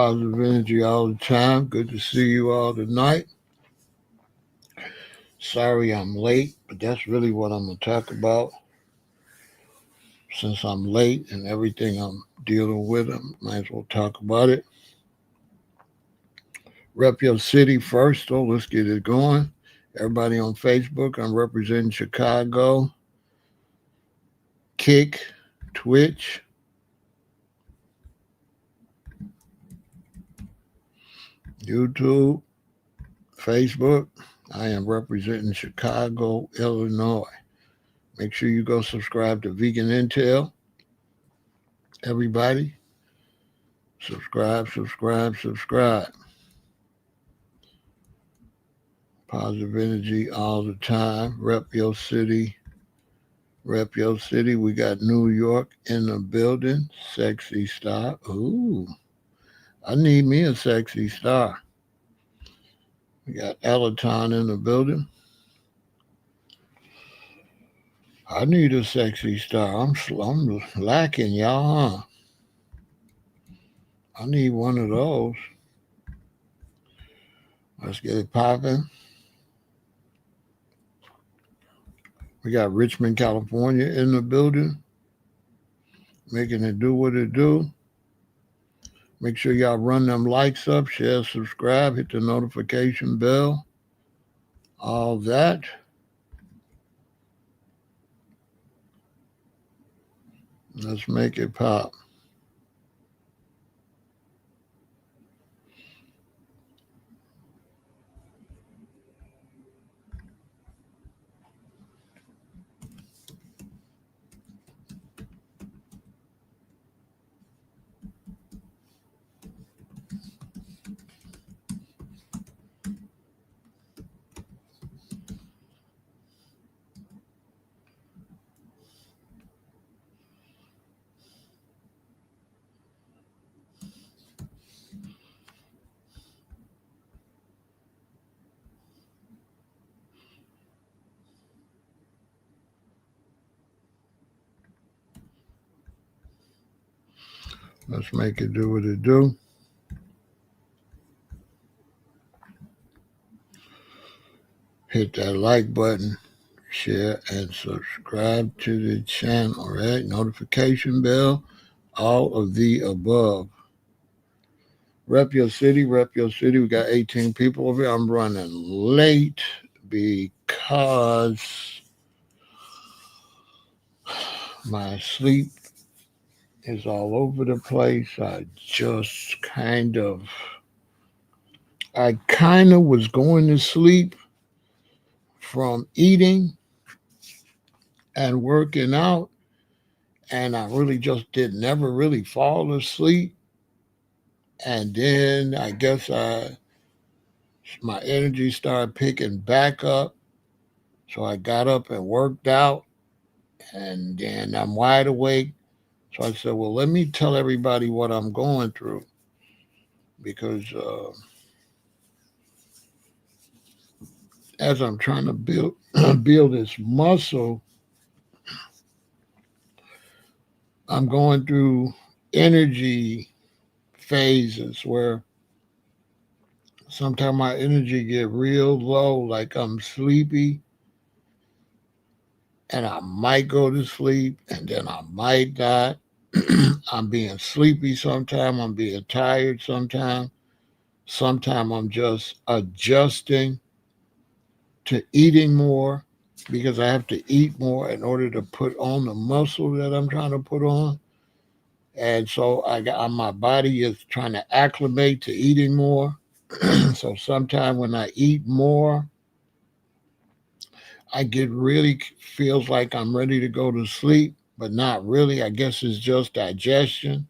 positive energy all the time. Good to see you all tonight. Sorry I'm late, but that's really what I'm going to talk about. Since I'm late and everything I'm dealing with, I might as well talk about it. Rep your city first, though. Let's get it going. Everybody on Facebook, I'm representing Chicago, Kick, Twitch, YouTube, Facebook. I am representing Chicago, Illinois. Make sure you go subscribe to Vegan Intel. Everybody, subscribe. Positive energy all the time. Rep your city. We got New York in the building. Sexy star. Ooh, I need me a sexy star. We got Elaton in the building. I need a sexy star. I'm lacking, y'all, huh? I need one of those. Let's get it popping. We got Richmond, California in the building. Making it do what it do. Make sure y'all run them likes up, share, subscribe, hit the notification bell. All that. Let's make it pop. Let's make it do what it do. Hit that like button, share, and subscribe to the channel, all right? Notification bell, all of the above. Rep your city. We got 18 people over here. I'm running late because my sleep is all over the place. I kind of was going to sleep from eating and working out, and I really just never really fall asleep. And then I guess my energy started picking back up, so I got up and worked out, and then I'm wide awake. So I said, well, let me tell everybody what I'm going through, because as I'm trying to build this muscle, I'm going through energy phases where sometimes my energy get real low, like I'm sleepy, and I might go to sleep, and then I might not. I'm being sleepy sometimes. I'm being tired sometimes. Sometimes I'm just adjusting to eating more because I have to eat more in order to put on the muscle that I'm trying to put on. And so my body is trying to acclimate to eating more. So sometimes when I eat more, I feels like I'm ready to go to sleep, but not really. I guess it's just digestion.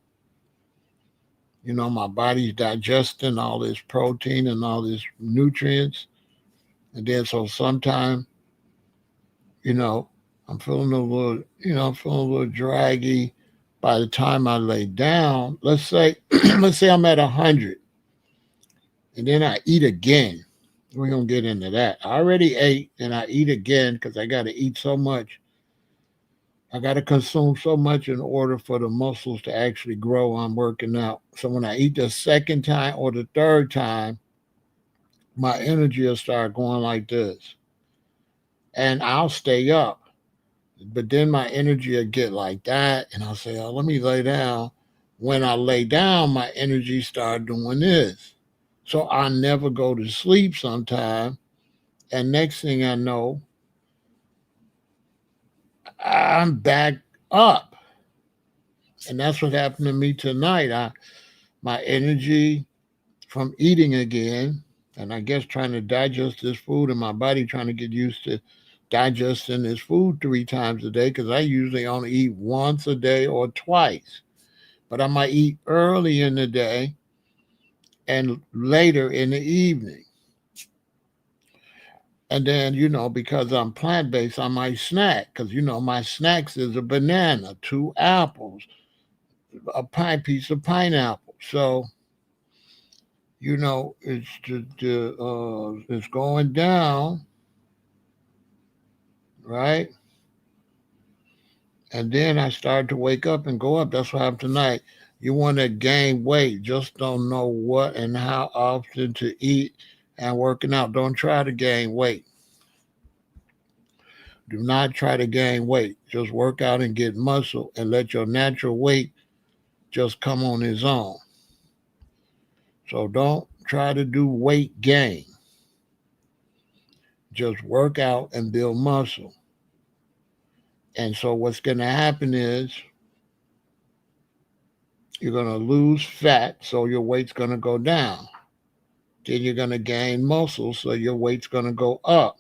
My body's digesting all this protein and all this nutrients. And then so sometimes, I'm feeling a little draggy. By the time I lay down, let's say I'm at 100, and then I eat again. We're gonna get into that. I already ate, and I eat again because I got to eat so much I got to consume so much in order for the muscles to actually grow. I'm working out. So when I eat the second time or the third time, my energy will start going like this. And I'll stay up. But then my energy will get like that. And I'll say, oh, let me lay down. When I lay down, my energy start doing this. So I never go to sleep sometime. And next thing I know, I'm back up. And that's what happened to me tonight. My energy from eating again, and I guess trying to digest this food and my body trying to get used to digesting this food 3 times a day because I usually only eat once a day or twice. But I might eat early in the day and later in the evening. And then, because I'm plant based, I might snack because, my snacks is a banana, 2 apples, a pie piece of pineapple. So, it's going down, right? And then I started to wake up and go up. That's what happened tonight. You want to gain weight, just don't know what and how often to eat and working out. Don't try to gain weight. Do not try to gain weight. Just work out and get muscle and let your natural weight just come on its own. So don't try to do weight gain. Just work out and build muscle. And so what's going to happen is you're going to lose fat, so your weight's going to go down. Then you're going to gain muscle, so your weight's going to go up.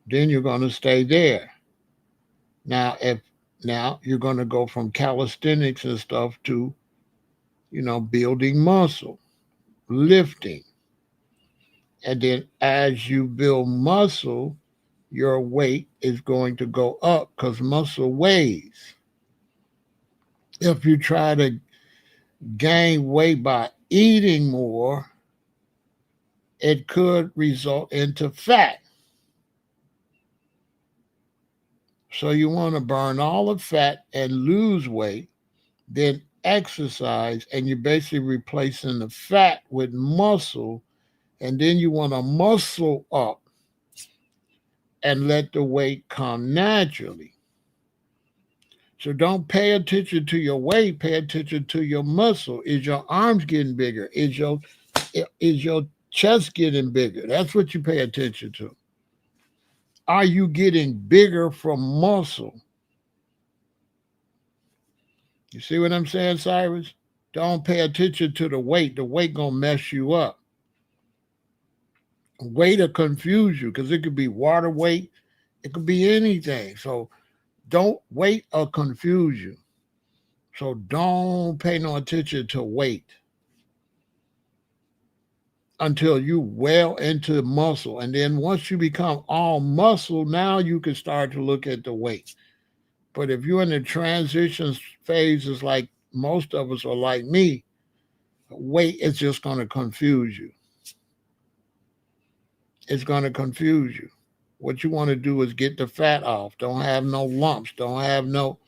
Then you're going to stay there. Now you're going to go from calisthenics and stuff to, building muscle, lifting. And then as you build muscle, your weight is going to go up because muscle weighs. If you try to gain weight by eating more, it could result into fat. So you want to burn all the fat and lose weight, then exercise, and you're basically replacing the fat with muscle, and then you want to muscle up and let the weight come naturally. So don't pay attention to your weight, pay attention to your muscle. Is your arms getting bigger? Is your chest getting bigger? That's what you pay attention to. Are you getting bigger from muscle? You see what I'm saying, Cyrus? Don't pay attention to the weight. The weight gonna mess you up. Weight will confuse you because it could be water weight. It could be anything. So don't weight or confuse you. So don't pay no attention to weight until you well into muscle. And then once you become all muscle, now you can start to look at the weight. But if you're in the transition phases like most of us are like me, weight is just going to confuse you. It's going to confuse you. What you want to do is get the fat off. Don't have no lumps. Don't have no,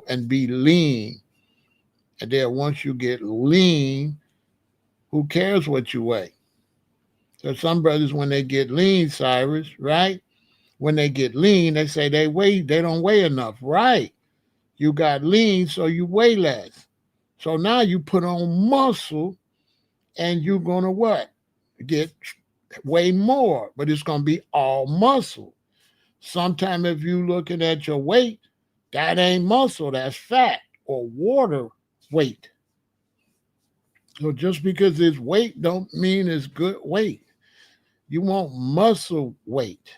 and be lean. And then once you get lean, who cares what you weigh? So some brothers, when they get lean, Cyrus, right? When they get lean, they say they don't weigh enough. Right. You got lean, so you weigh less. So now you put on muscle and you're gonna what? Get way more, but it's gonna be all muscle. Sometime if you looking at your weight, that ain't muscle, that's fat or water weight. So just because it's weight don't mean it's good weight. You want muscle weight.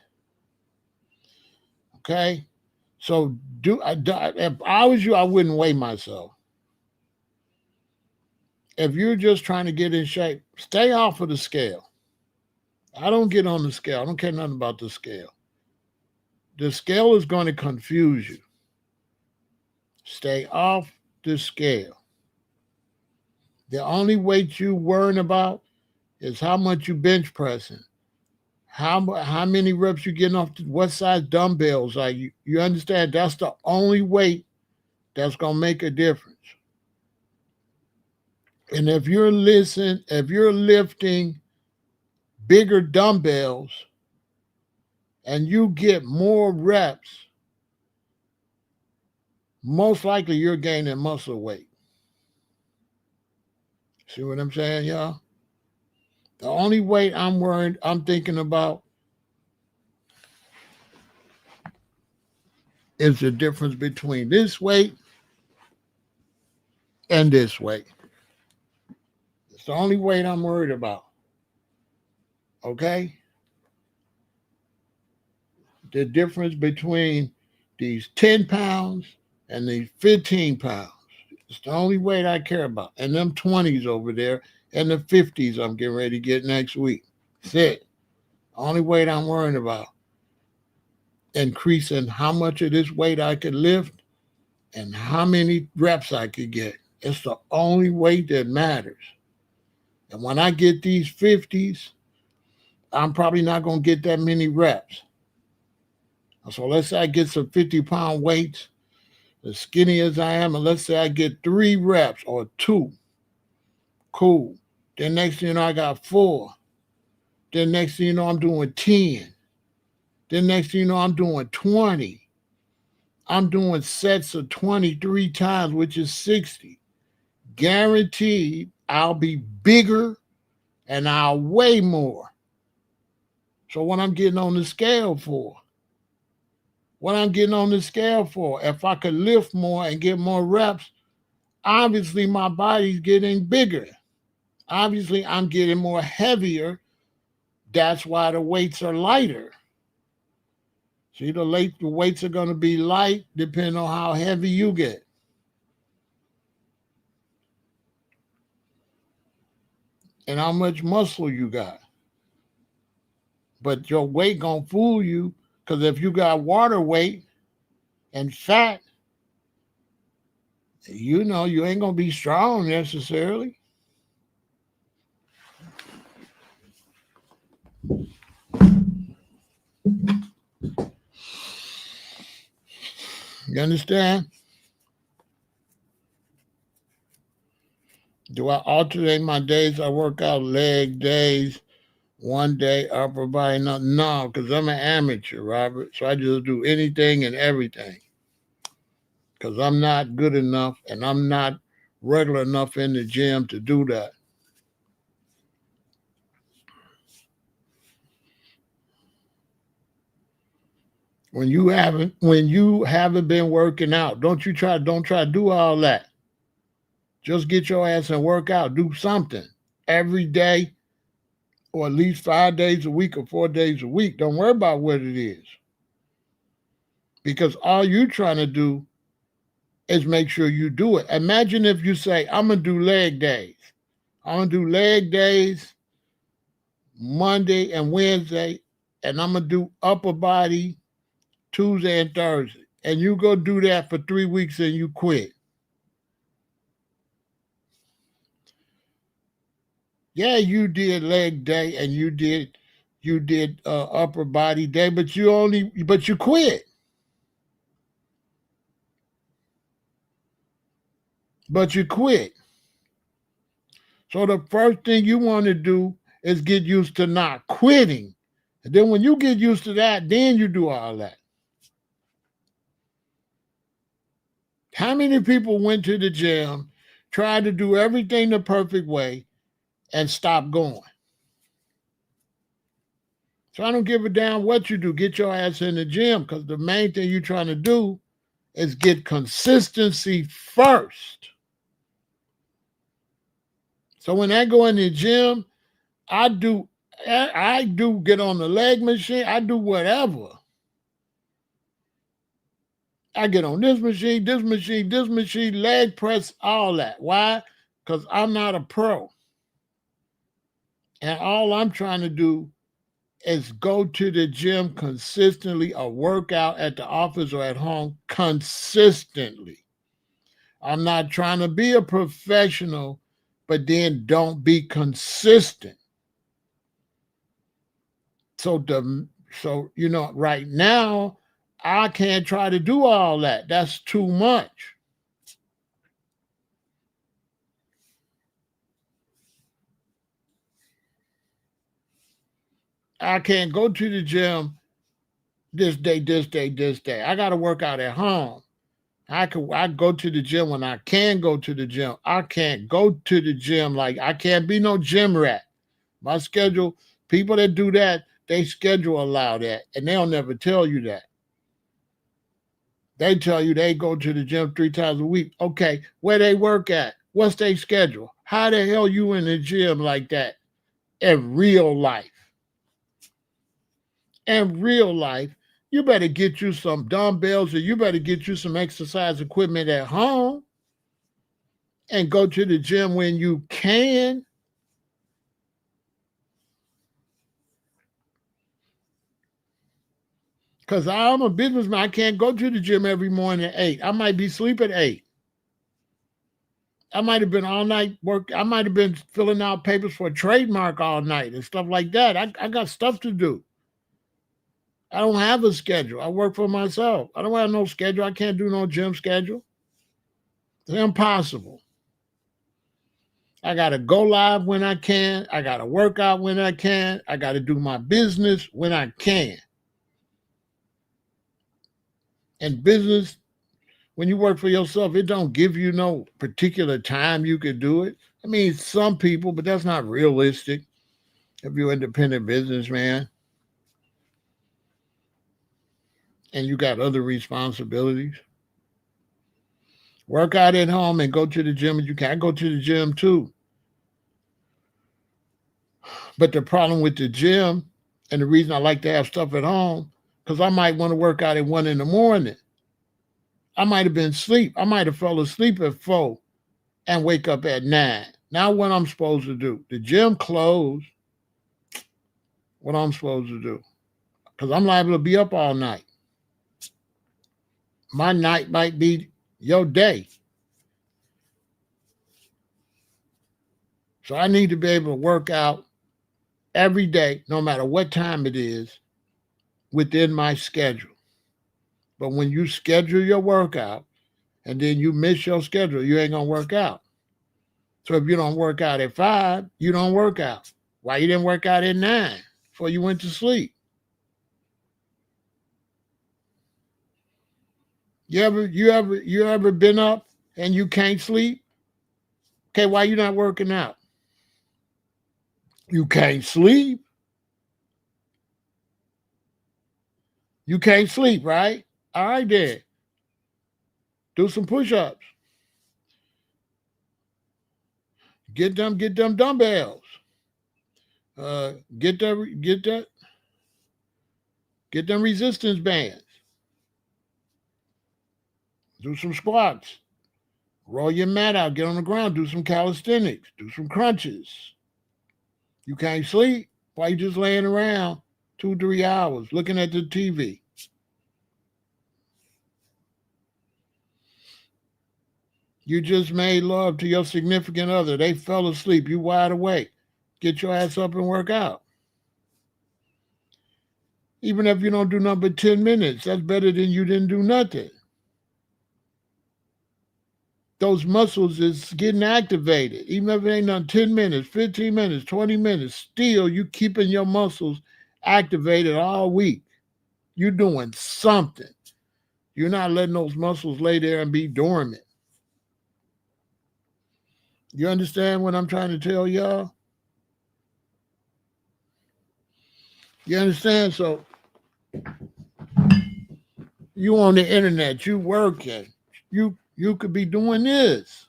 Okay? So if I was you, I wouldn't weigh myself. If you're just trying to get in shape, stay off of the scale. I don't get on the scale. I don't care nothing about the scale. The scale is going to confuse you. Stay off the scale. The only weight you worrying about is how much you bench pressing, How many reps you getting off what size dumbbells are you? You understand? That's the only weight that's gonna make a difference. And if you're lifting bigger dumbbells and you get more reps, most likely you're gaining muscle weight. See what I'm saying, y'all? The only weight I'm thinking about is the difference between this weight and this weight. It's the only weight I'm worried about. Okay? The difference between these 10 pounds and these 15 pounds. It's the only weight I care about. And them 20s over there and the 50s I'm getting ready to get next week. That's it. Only weight I'm worrying about. Increasing how much of this weight I could lift and how many reps I could get. It's the only weight that matters. And when I get these 50s, I'm probably not going to get that many reps. So let's say I get some 50-pound weights, as skinny as I am, and let's say I get 3 reps or 2. Cool. Then next thing you know, I got 4. Then next thing you know, I'm doing 10. Then next thing you know, I'm doing 20. I'm doing sets of 23 times, which is 60. Guaranteed I'll be bigger and I'll weigh more. So what I'm getting on the scale for? If I could lift more and get more reps, obviously my body's getting bigger. Obviously I'm getting more heavier. That's why the weights are lighter. See, the weights are going to be light depending on how heavy you get. And how much muscle you got. But your weight going to fool you, because if you got water weight and fat, you know you ain't going to be strong necessarily. You understand? Do I alternate my days? I work out leg days, one day upper body. No, because I'm an amateur, Robert. So I just do anything and everything. Because I'm not good enough and I'm not regular enough in the gym to do that. When you haven't been working out, don't try to do all that. Just get your ass and work out. Do something every day, or at least 5 days a week or 4 days a week. Don't worry about what it is. Because all you're trying to do is make sure you do it. Imagine if you say, I'm going to do leg days. I'm going to do leg days Monday and Wednesday, and I'm going to do upper body Tuesday and Thursday. And you go do that for 3 weeks and you quit. Yeah, you did leg day and you did upper body day, but you quit. But you quit. So the first thing you want to do is get used to not quitting. And then when you get used to that, then you do all that. How many people went to the gym, tried to do everything the perfect way, and stopped going? So I don't give a damn what you do. Get your ass in the gym, because the main thing you're trying to do is get consistency first. So when I go in the gym, I do get on the leg machine. I do whatever. I get on this machine, leg press, all that. Why? Because I'm not a pro. And all I'm trying to do is go to the gym consistently or work out at the office or at home consistently. I'm not trying to be a professional, but then don't be consistent. So right now, I can't try to do all that. That's too much. I can't go to the gym this day, this day, this day. I got to work out at home. I go to the gym when I can go to the gym. I can't go to the gym like I can't be no gym rat. My schedule, people that do that, they schedule allow that, and they'll never tell you that. They tell you they go to the gym 3 times a week. Okay, where they work at? What's their schedule? How the hell you in the gym like that in real life? In real life, you better get you some dumbbells or you better get you some exercise equipment at home and go to the gym when you can. Because I'm a businessman. I can't go to the gym every morning at 8. I might be asleep at 8. I might have been all night work. I might have been filling out papers for a trademark all night and stuff like that. I got stuff to do. I don't have a schedule. I work for myself. I don't have no schedule. I can't do no gym schedule. It's impossible. I got to go live when I can. I got to work out when I can. I got to do my business when I can. And business, when you work for yourself, it don't give you no particular time you could do it. I mean, some people, but that's not realistic if you're an independent businessman and you got other responsibilities. Work out at home and go to the gym. You can go to the gym too. But the problem with the gym, and the reason I like to have stuff at home, because I might want to work out at 1 in the morning. I might have been asleep. I might have fell asleep at 4 and wake up at 9. Now what I'm supposed to do? The gym closed. What I'm supposed to do? Because I'm liable to be up all night. My night might be your day. So I need to be able to work out every day, no matter what time it is, within my schedule. But when you schedule your workout and then you miss your schedule, you ain't going to work out. So if you don't work out at 5, you don't work out. Why you didn't work out at 9 before you went to sleep? You ever been up and you can't sleep? Okay, why you not working out? You can't sleep. You can't sleep, right? All right, then. Do some push-ups. Get them dumbbells. Get them resistance bands. Do some squats. Roll your mat out. Get on the ground. Do some calisthenics. Do some crunches. You can't sleep. Why you just laying around 2-3 hours looking at the TV? You just made love to your significant other. They fell asleep. You wide awake. Get your ass up and work out. Even if you don't do nothing but 10 minutes, that's better than you didn't do nothing. Those muscles is getting activated. Even if it ain't done 10 minutes, 15 minutes, 20 minutes, still you keeping your muscles activated all week. You're doing something. You're not letting those muscles lay there and be dormant. You understand what I'm trying to tell y'all? You understand? So you on the internet, you working. You could be doing this.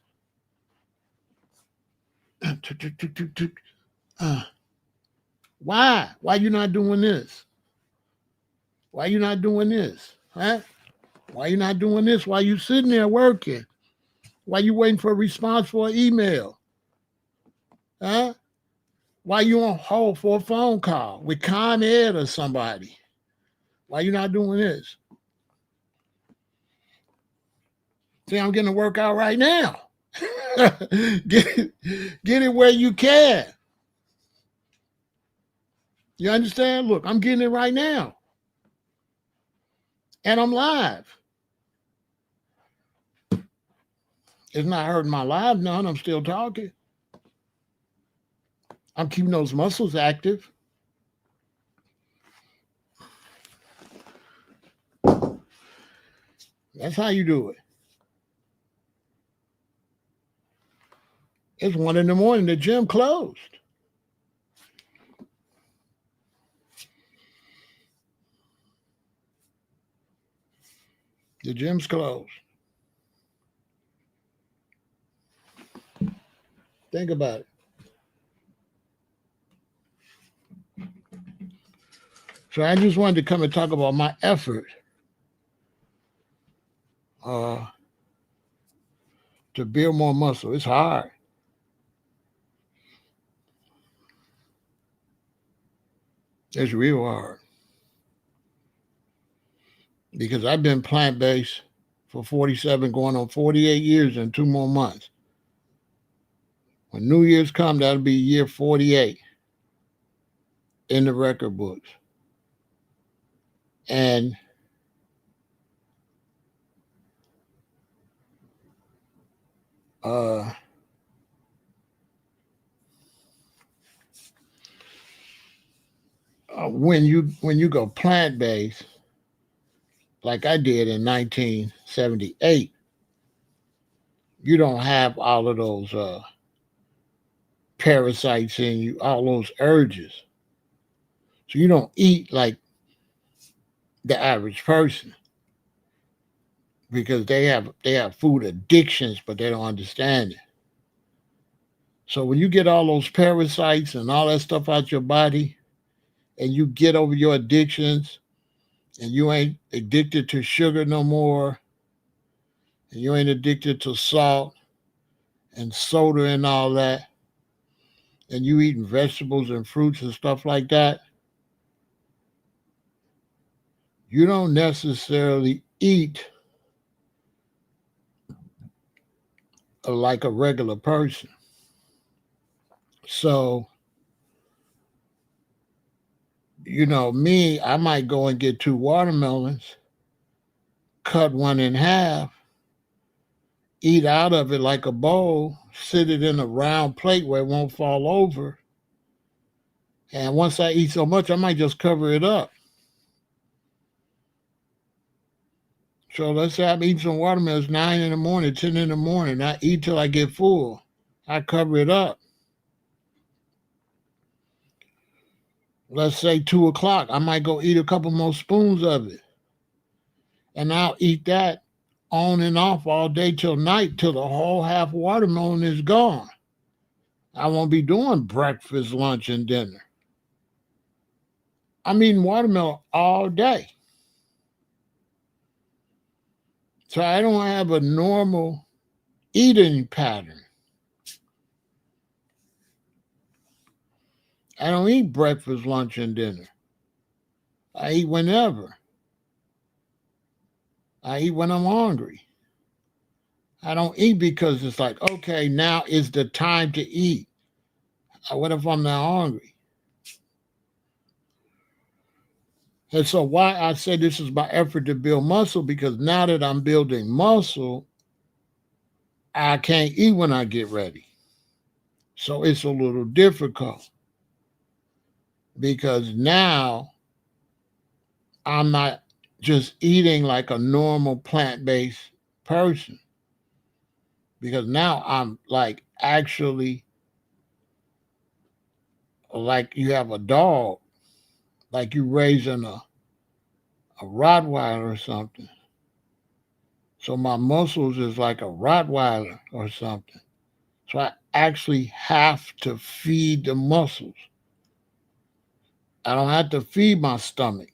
Why? Why you not doing this? Why you not doing this? Huh? Why you not doing this? Why you sitting there working? Why you waiting for a response for an email? Huh? Why you on hold for a phone call with Con Ed or somebody? Why you not doing this? See, I'm getting a workout right now. Get it where you can. You understand? Look, I'm getting it right now. And I'm live. It's not hurting my live none. I'm still talking. I'm keeping those muscles active. That's how you do it. It's 1 a.m. The gym closed. The gym's closed. Think about it. So I just wanted to come and talk about my effort to build more muscle. It's hard. It's real hard. Because I've been plant-based for 47, going on 48 years in 2 more months. When New Year's come, that'll be year 48 in the record books. And when you go plant-based, like I did in 1978, you don't have all of those parasites in you, all those urges. So you don't eat like the average person because they have food addictions, but they don't understand it. So when you get all those parasites and all that stuff out your body, and you get over your addictions, and you ain't addicted to sugar no more, and you ain't addicted to salt and soda and all that, and you eating vegetables and fruits and stuff like that, you don't necessarily eat like a regular person. So, me, I might go and get 2 watermelons, cut one in half, eat out of it like a bowl, sit it in a round plate where it won't fall over. And once I eat so much, I might just cover it up. So let's say I'm eating some watermelons 9 in the morning, 10 in the morning. I eat till I get full. I cover it up. Let's say 2 o'clock. I might go eat a couple more spoons of it. And I'll eat that on and off all day till night, till the whole half watermelon is gone. I won't be doing breakfast, lunch, and dinner. I'm eating watermelon all day. So I don't have a normal eating pattern. I don't eat breakfast, lunch, and dinner. I eat whenever. I eat when I'm hungry. I don't eat because it's like, okay, now is the time to eat. What if I'm not hungry? And so why I say this is my effort to build muscle, because now that I'm building muscle, I can't eat when I get ready. So it's a little difficult because now I'm not just eating like a normal plant-based person, because now I'm like actually like you have a dog, like you raising a Rottweiler or something. So my muscles is like a Rottweiler or something. So I actually have to feed the muscles. I don't have to feed my stomach.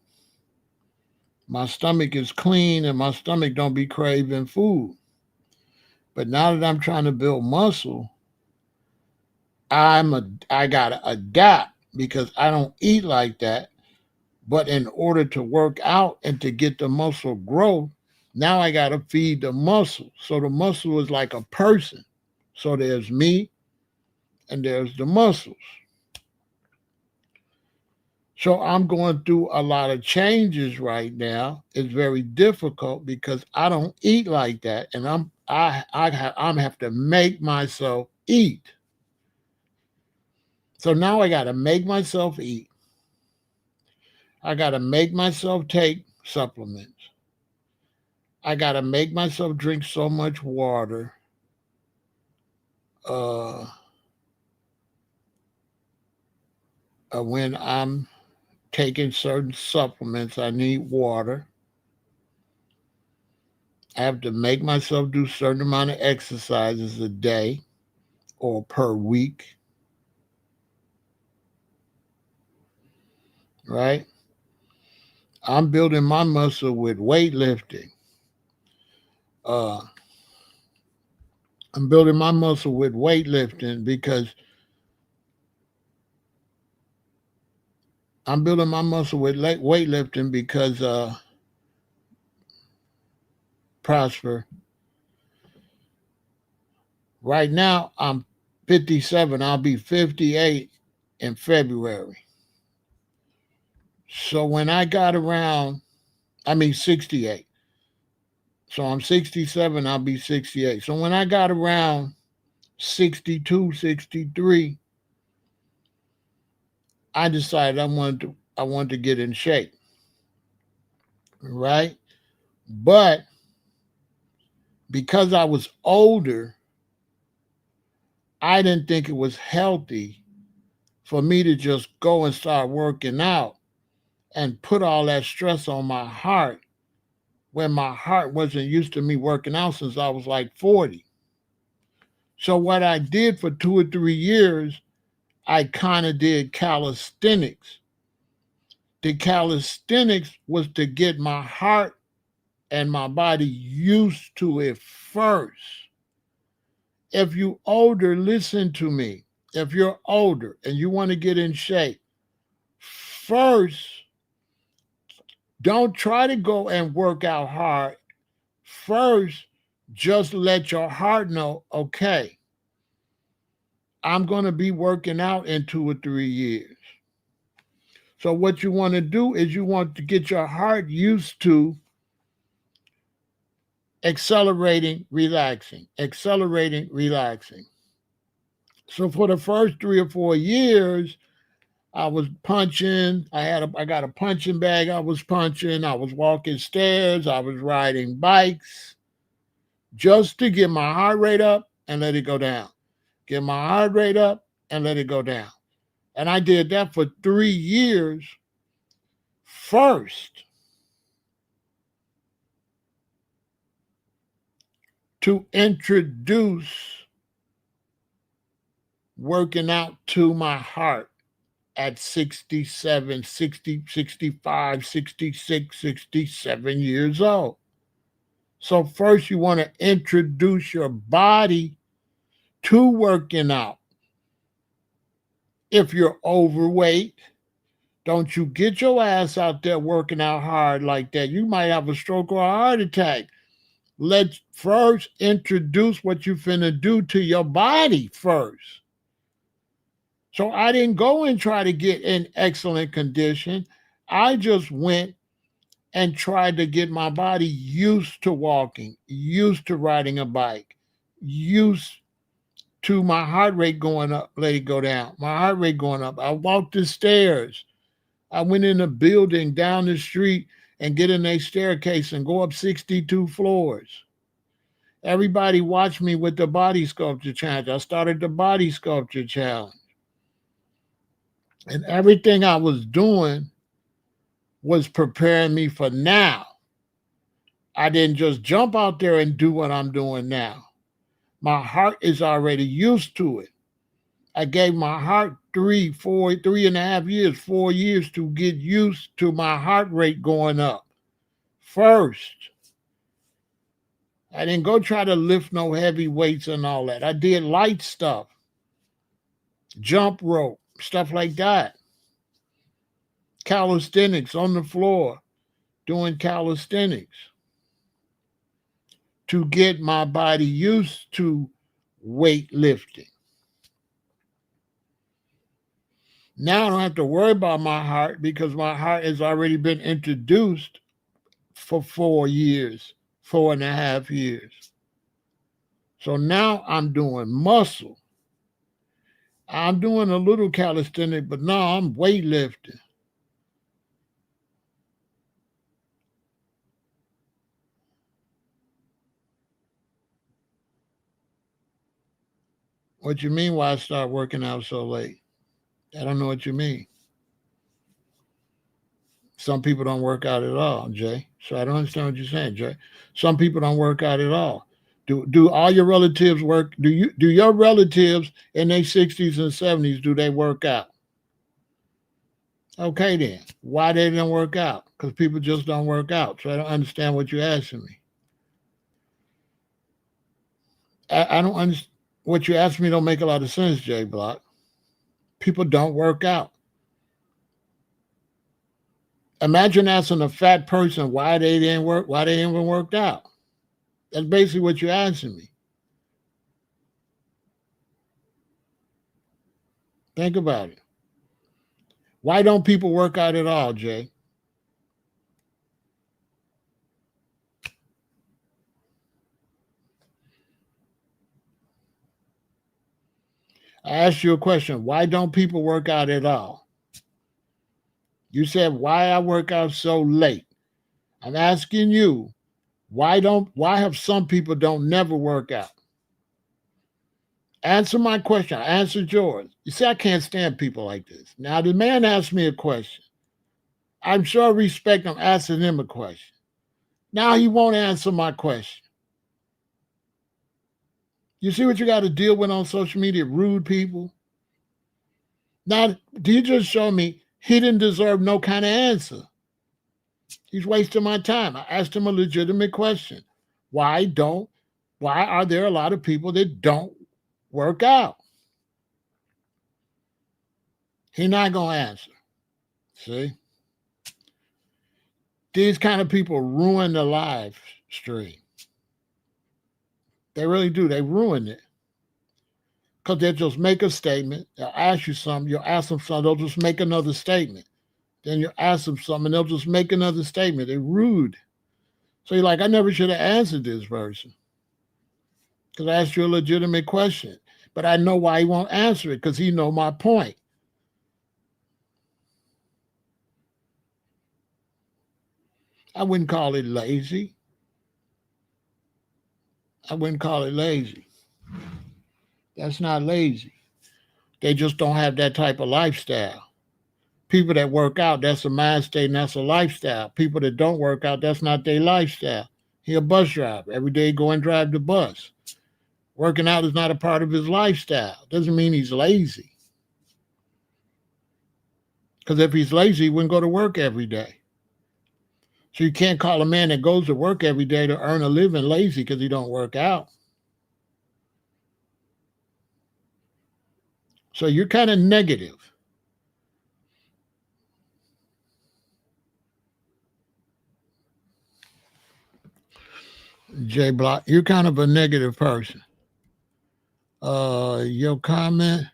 My stomach is clean and my stomach don't be craving food. But now that I'm trying to build muscle, I gotta adapt because I don't eat like that. But in order to work out and to get the muscle growth, now I gotta feed the muscle. So the muscle is like a person. So there's me and there's the muscles. So I'm going through a lot of changes right now. It's very difficult because I don't eat like that, and I'm have to make myself eat. So now I got to make myself eat. I got to make myself take supplements. I got to make myself drink so much water. Uh, when I'm taking certain supplements, I need water. I have to make myself do certain amount of exercises a day or per week, right? I'm building my muscle with weightlifting. Uh, I'm building my muscle with weightlifting because I'm building my muscle with weightlifting because Prosper. Right now I'm 57. I'll be 58 in February. So when I got around, I mean 68. So I'm 67, I'll be 68. So when I got around 62, 63, I decided I wanted to get in shape, right? But because I was older, I didn't think it was healthy for me to just go and start working out and put all that stress on my heart when my heart wasn't used to me working out since I was like 40. So what I did for 2 or 3 years, I kind of did calisthenics. The calisthenics was to get my heart and my body used to it first. If you older, listen to me. If you're older and you want to get in shape, first, don't try to go and work out hard. First, just let your heart know, okay, I'm going to be working out in 2 or 3 years. So what you want to do is you want to get your heart used to accelerating, relaxing, accelerating, relaxing. So for the first 3 or 4 years, I was punching. I got a punching bag. I was punching. I was walking stairs. I was riding bikes just to get my heart rate up and let it go down. Get my heart rate up and let it go down. And I did that for 3 years first to introduce working out to my heart at 67, 60, 65, 66, 67 years old. So first you want to introduce your body to working out. If you're overweight, don't you get your ass out there working out hard like that. You might have a stroke or a heart attack. Let's first introduce what you finna do to your body first. So I didn't go and try to get in excellent condition. I just went and tried to get my body used to walking, used to riding a bike, used to my heart rate going up, let it go down. My heart rate going up. I walked the stairs. I went in a building down the street and get in a staircase and go up 62 floors. Everybody watched me with the body sculpture challenge. I started the body sculpture challenge. And everything I was doing was preparing me for now. I didn't just jump out there and do what I'm doing now. My heart is already used to it. I gave my heart 3.5 years, 4 years to get used to my heart rate going up. First, I didn't go try to lift no heavy weights and all that. I did light stuff, jump rope, stuff like that. Calisthenics on the floor, doing calisthenics to get my body used to weightlifting. Now I don't have to worry about my heart because my heart has already been introduced for 4 years, 4.5 years. So now I'm doing muscle. I'm doing a little calisthenic, but now I'm weightlifting. What you mean why I start working out so late? I don't know what you mean. Some people don't work out at all, Jay. So I don't understand what you're saying, Jay. Some people don't work out at all. Do all your relatives work? Do your relatives in their 60s and 70s do they work out? Okay then. Why they didn't work out? Because people just don't work out. So I don't understand what you're asking me. I don't understand what you asked me don't make a lot of sense, Jay Block. People don't work out. Imagine asking a fat person why they didn't work, why they even worked out. That's basically what you're asking me. Think about it. Why don't people work out at all, Jay? I asked you a question. Why don't people work out at all? You said why I work out so late. I'm asking you, why have some people don't never work out? Answer my question. I answered yours. You see, I can't stand people like this. Now the man asked me a question. I'm sure I respect him asking him a question. Now he won't answer my question. You see what you got to deal with on social media? Rude people. Now, he just showed me he didn't deserve no kind of answer. He's wasting my time. I asked him a legitimate question. Why are there a lot of people that don't work out? He's not going to answer. See? These kind of people ruin the live stream. They really do. They ruin it. Because they'll just make a statement. They'll ask you something. You'll ask them something. They'll just make another statement. Then you ask them something. And they'll just make another statement. They're rude. So you're like, I never should have answered this person. Because I asked you a legitimate question. But I know why he won't answer it. Because he know my point. I wouldn't call it lazy. I wouldn't call it lazy. That's not lazy. They just don't have that type of lifestyle. People that work out, that's a mind state and that's a lifestyle. People that don't work out, that's not their lifestyle. He a bus driver. Every day go and drive the bus. Working out is not a part of his lifestyle. Doesn't mean he's lazy. Because if he's lazy, he wouldn't go to work every day. So you can't call a man that goes to work every day to earn a living lazy because he don't work out. So you're kind of negative. J Block, you're kind of a negative person. Your comment.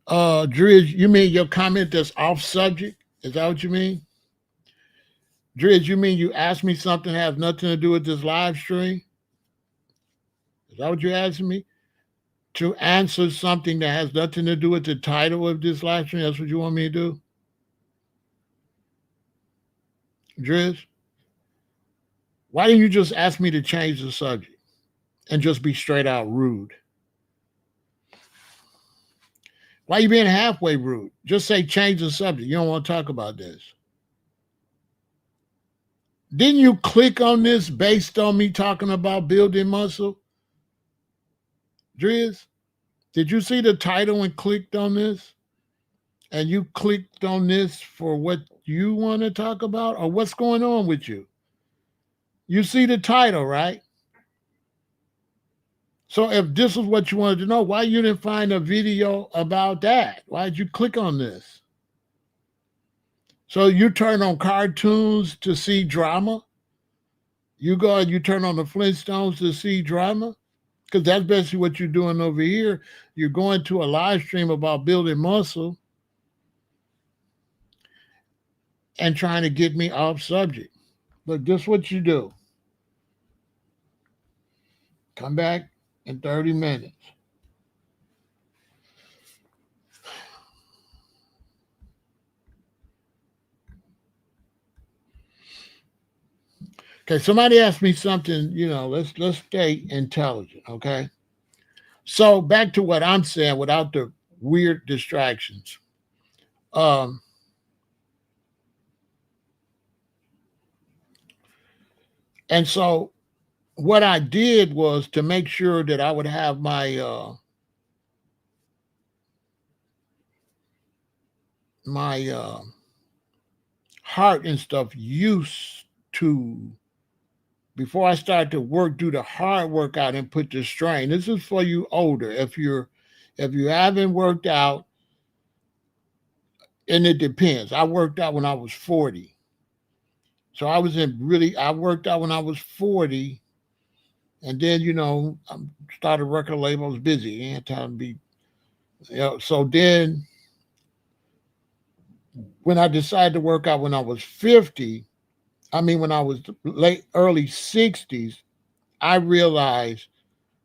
Drizz, you mean your comment that's off subject? Is that what you mean? Drizz, you mean you asked me something that has nothing to do with this live stream? Is that what you're asking me? To answer something that has nothing to do with the title of this live stream? That's what you want me to do? Drizz? Why didn't you just ask me to change the subject and just be straight out rude? Why are you being halfway rude? Just say change the subject. You don't want to talk about this. Didn't you click on this based on me talking about building muscle? Drizz, did you see the title and clicked on this? And you clicked on this for what you want to talk about? Or what's going on with you? You see the title, right? So if this is what you wanted to know, why you didn't find a video about that? Why did you click on this? So you turn on cartoons to see drama? You go and you turn on the Flintstones to see drama? Because that's basically what you're doing over here. You're going to a live stream about building muscle and trying to get me off subject. Look, this is what you do. Come back in 30 minutes. Okay, somebody asked me something, let's stay intelligent, okay? So back to what I'm saying without the weird distractions. Um, and so what I did was to make sure that I would have my heart and stuff used to before I start to do the hard workout and put the strain. This is for you older. If you haven't worked out, and it depends. I worked out when I was 40. So I worked out when I was 40. And then, I started a record label. I was busy. I had time to be, so then when I decided to work out when I was 50, when I was early 60s, I realized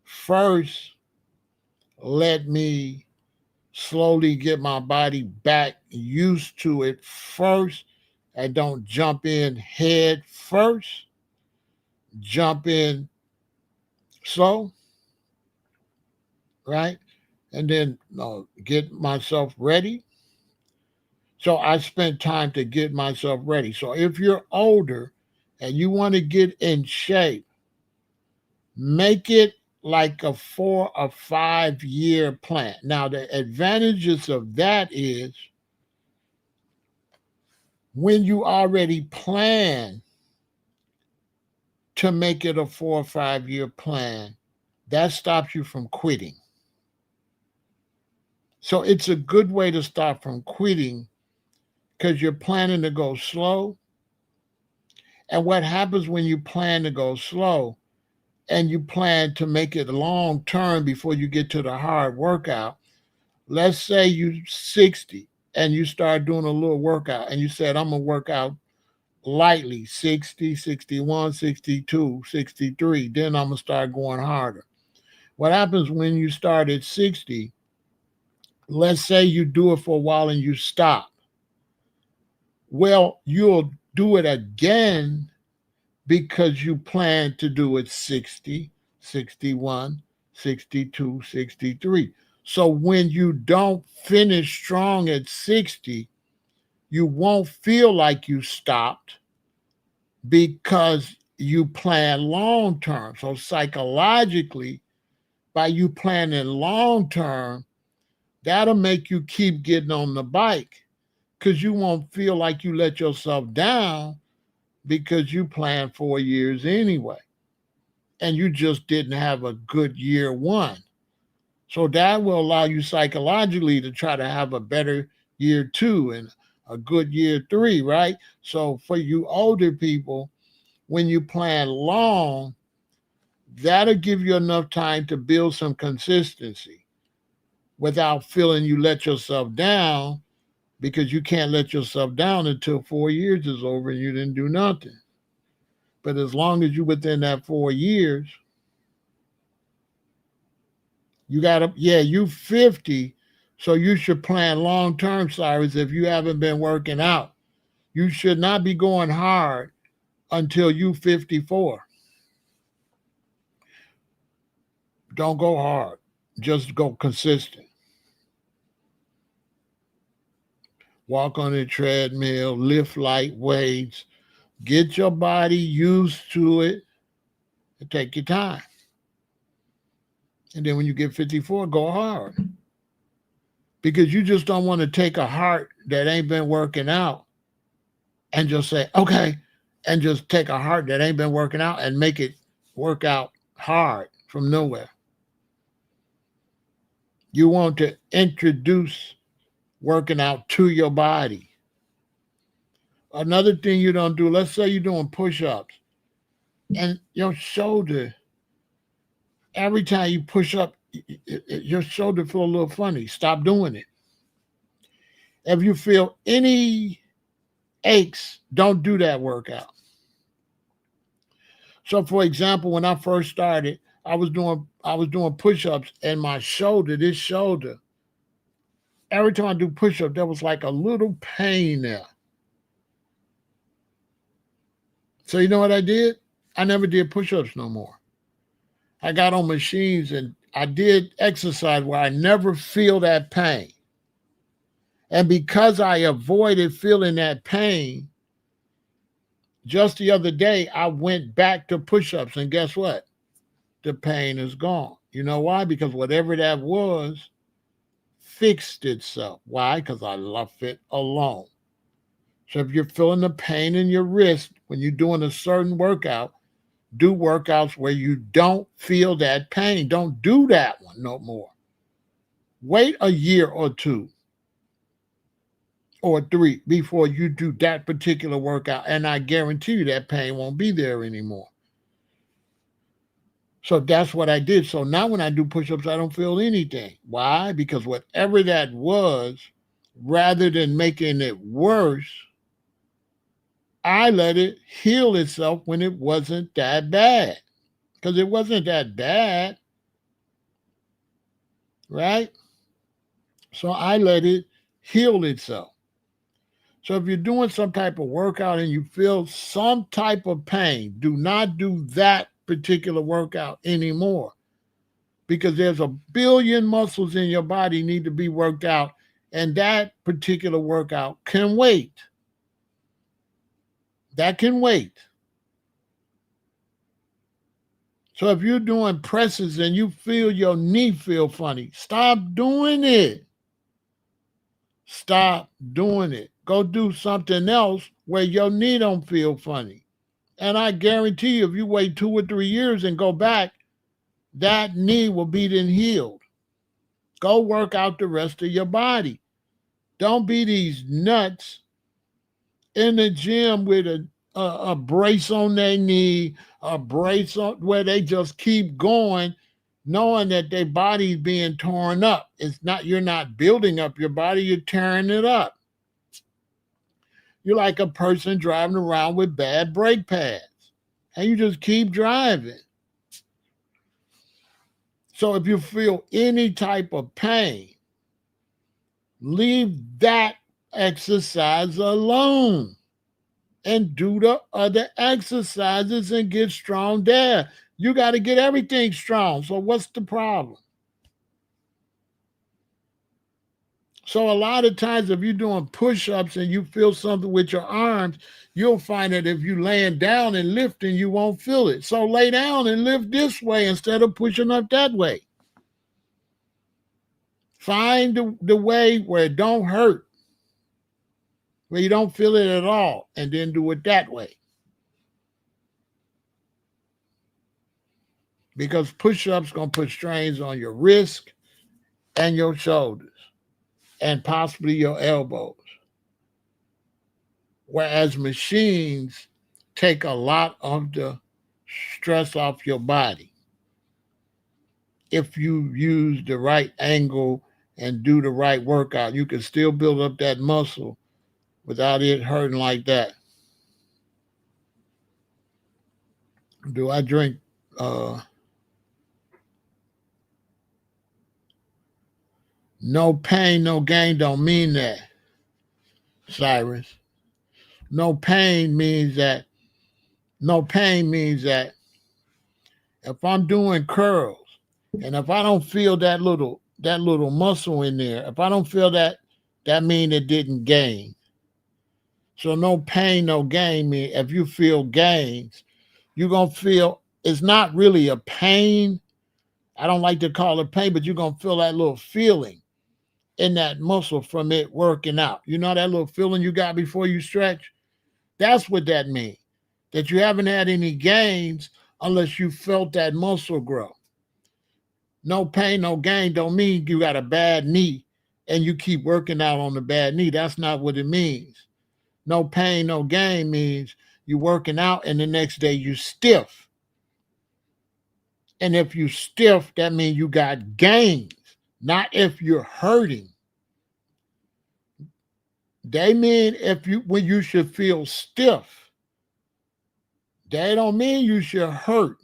first, let me slowly get my body back used to it first and don't jump in head first. Jump in slow, right? And then get myself ready. So I spent time to get myself ready. So if you're older and you want to get in shape, make it like a 4 or 5 year plan. Now, the advantages of that is when you already plan to make it a 4 or 5 year plan, that stops you from quitting. So it's a good way to stop from quitting because you're planning to go slow. And what happens when you plan to go slow and you plan to make it long term before you get to the hard workout? Let's say you're 60 and you start doing a little workout and you said, I'm going to work out lightly 60, 61, 62, 63. Then I'm going to start going harder. What happens when you start at 60? Let's say you do it for a while and you stop. Well, you'll do it again because you plan to do it 60, 61, 62, 63. So when you don't finish strong at 60, you won't feel like you stopped because you plan long term. So psychologically, by you planning long term, that'll make you keep getting on the bike because you won't feel like you let yourself down because you planned 4 years anyway. And you just didn't have a good year one. So that will allow you psychologically to try to have a better year two and a good year three, right? So for you older people, when you plan long, that'll give you enough time to build some consistency without feeling you let yourself down, because you can't let yourself down until 4 years is over and you didn't do nothing. But as long as you're within that 4 years, you 50, so you should plan long term, Cyrus, if you haven't been working out. You should not be going hard until you 54. Don't go hard. Just go consistent. Walk on the treadmill, lift light weights, get your body used to it, and take your time. And then when you get 54, go hard. Because you just don't want to take a heart that ain't been working out and just say, okay, and just take a heart that ain't been working out and make it work out hard from nowhere. You want to introduce working out to your body. Another thing you don't do, let's say you're doing push-ups and your shoulder Every time you push up, your shoulder feel a little funny. Stop doing it. If you feel any aches, don't do that workout. So, for example, when I first started, I was doing push-ups, and my shoulder, this shoulder, every time I do push-up, there was like a little pain there. So you know what I did? I never did push-ups no more. I got on machines and I did exercise where I never feel that pain. And because I avoided feeling that pain, just the other day I went back to push-ups, and guess what? The pain is gone. You know why? Because whatever that was fixed itself. Why? Because I left it alone. So if you're feeling the pain in your wrist when you're doing a certain workout, do workouts where you don't feel that pain. Don't do that one no more. Wait a year or two or three before you do that particular workout, and I guarantee you that pain won't be there anymore. So that's what I did. So now when I do push-ups, I don't feel anything. Why? Because whatever that was, rather than making it worse, I let it heal itself when it wasn't that bad. Because it wasn't that bad, right? So I let it heal itself. So if you're doing some type of workout and you feel some type of pain, do not do that particular workout anymore, because there's a billion muscles in your body need to be worked out, and that particular workout can wait. That can wait. So if you're doing presses and you feel your knee feel funny, stop doing it. Stop doing it. Go do something else where your knee don't feel funny. And I guarantee you, if you wait 2 or 3 years and go back, that knee will be then healed. Go work out the rest of your body. Don't be these nuts in the gym with a brace on their knee, a brace on where they just keep going, knowing that their body's being torn up. You're not building up your body, you're tearing it up. You're like a person driving around with bad brake pads, and you just keep driving. So if you feel any type of pain, leave that exercise alone and do the other exercises and get strong there. You got to get everything strong. So what's the problem? So a lot of times if you're doing push-ups and you feel something with your arms, you'll find that if you're laying down and lifting, you won't feel it. So lay down and lift this way instead of pushing up that way. Find the way where it don't hurt, where you don't feel it at all, and then do it that way. Because push-ups going to put strains on your wrist and your shoulders and possibly your elbows. Whereas machines take a lot of the stress off your body. If you use the right angle and do the right workout, you can still build up that muscle without it hurting like that. Do I drink no pain, no gain don't mean that, Cyrus. No pain means that if I'm doing curls and if I don't feel that little muscle in there, if I don't feel that, that means it didn't gain. So no pain, no gain mean if you feel gains, you're going to feel, it's not really a pain. I don't like to call it pain, but you're going to feel that little feeling in that muscle from it working out. You know that little feeling you got before you stretch? That's what that means. That you haven't had any gains unless you felt that muscle grow. No pain, no gain don't mean you got a bad knee and you keep working out on the bad knee. That's not what it means. No pain, no gain means you working out and the next day you stiff And if you stiff, that means you got gains, not if you're hurting. They mean when you should feel stiff. They don't mean you should hurt.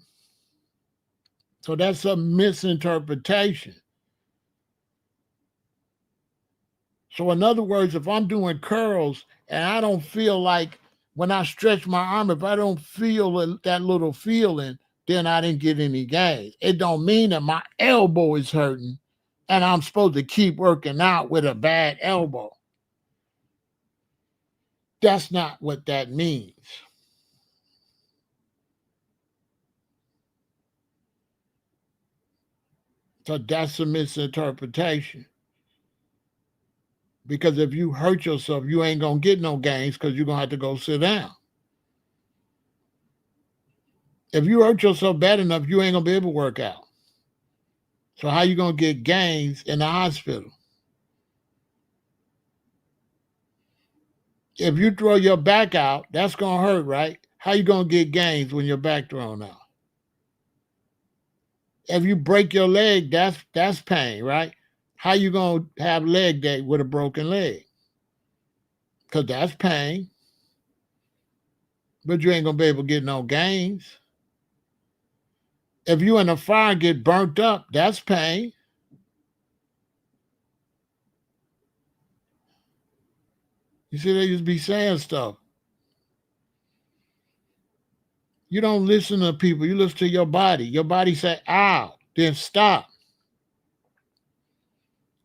So that's a misinterpretation. So in other words, if I'm doing curls and I don't feel like when I stretch my arm, if I don't feel that little feeling, then I didn't get any gains. It don't mean that my elbow is hurting and I'm supposed to keep working out with a bad elbow. That's not what that means. So that's a misinterpretation. Because if you hurt yourself, you ain't going to get no gains because you're going to have to go sit down. If you hurt yourself bad enough, you ain't going to be able to work out. So how you going to get gains in the hospital? If you throw your back out, that's going to hurt, right? How you going to get gains when your back thrown out? If you break your leg, that's pain, right? How you going to have leg day with a broken leg? Because that's pain. But you ain't going to be able to get no gains. If you in a fire and get burnt up, that's pain. You see, they used to be saying stuff. You don't listen to people. You listen to your body. Your body say, ow, then stop.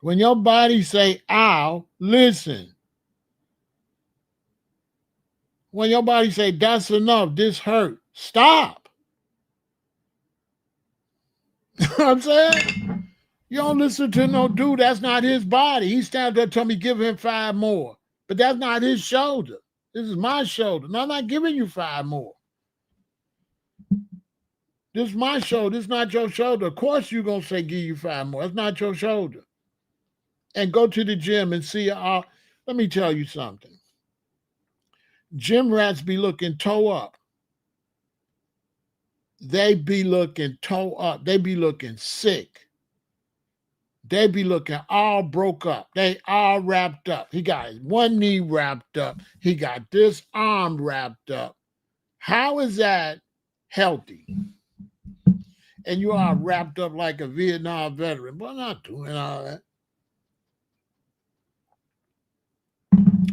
When your body say, ow, listen. When your body say, that's enough, this hurt, stop. You know what I'm saying? You don't listen to no dude. That's not his body. He stands there telling me, give him 5 more. But that's not his shoulder. This is my shoulder. No, I'm not giving you 5 more. This is my shoulder. This is not your shoulder. Of course you're going to say give you 5 more. It's not your shoulder. And go to the gym and see. Let me tell you something. Gym rats be looking toe up. They be looking toe up. They be looking sick. They be looking all broke up. They all wrapped up. He got his one knee wrapped up. He got this arm wrapped up. How is that healthy? And you are wrapped up like a Vietnam veteran. But I'm not doing all that.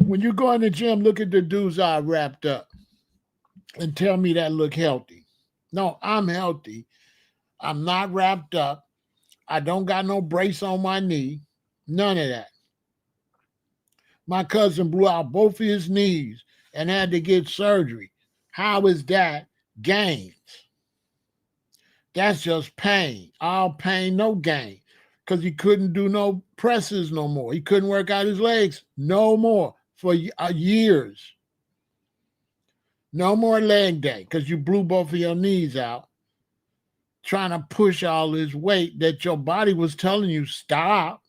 When you go in the gym, look at the dudes all wrapped up and tell me that look healthy. No, I'm healthy. I'm not wrapped up. I don't got no brace on my knee. None of that. My cousin blew out both of his knees and had to get surgery. How is that gains? That's just pain. All pain, no gain. Because he couldn't do no presses no more. He couldn't work out his legs no more for years. No more leg day because you blew both of your knees out trying to push all this weight that your body was telling you stop.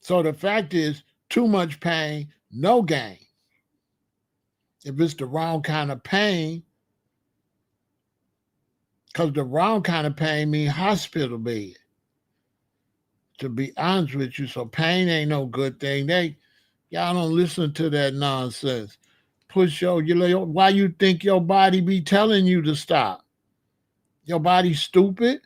So the fact is, too much pain, no gain. If it's the wrong kind of pain, because the wrong kind of pain means hospital bed. To be honest with you, so pain ain't no good thing. Y'all don't listen to that nonsense. Why you think your body be telling you to stop? Your body stupid?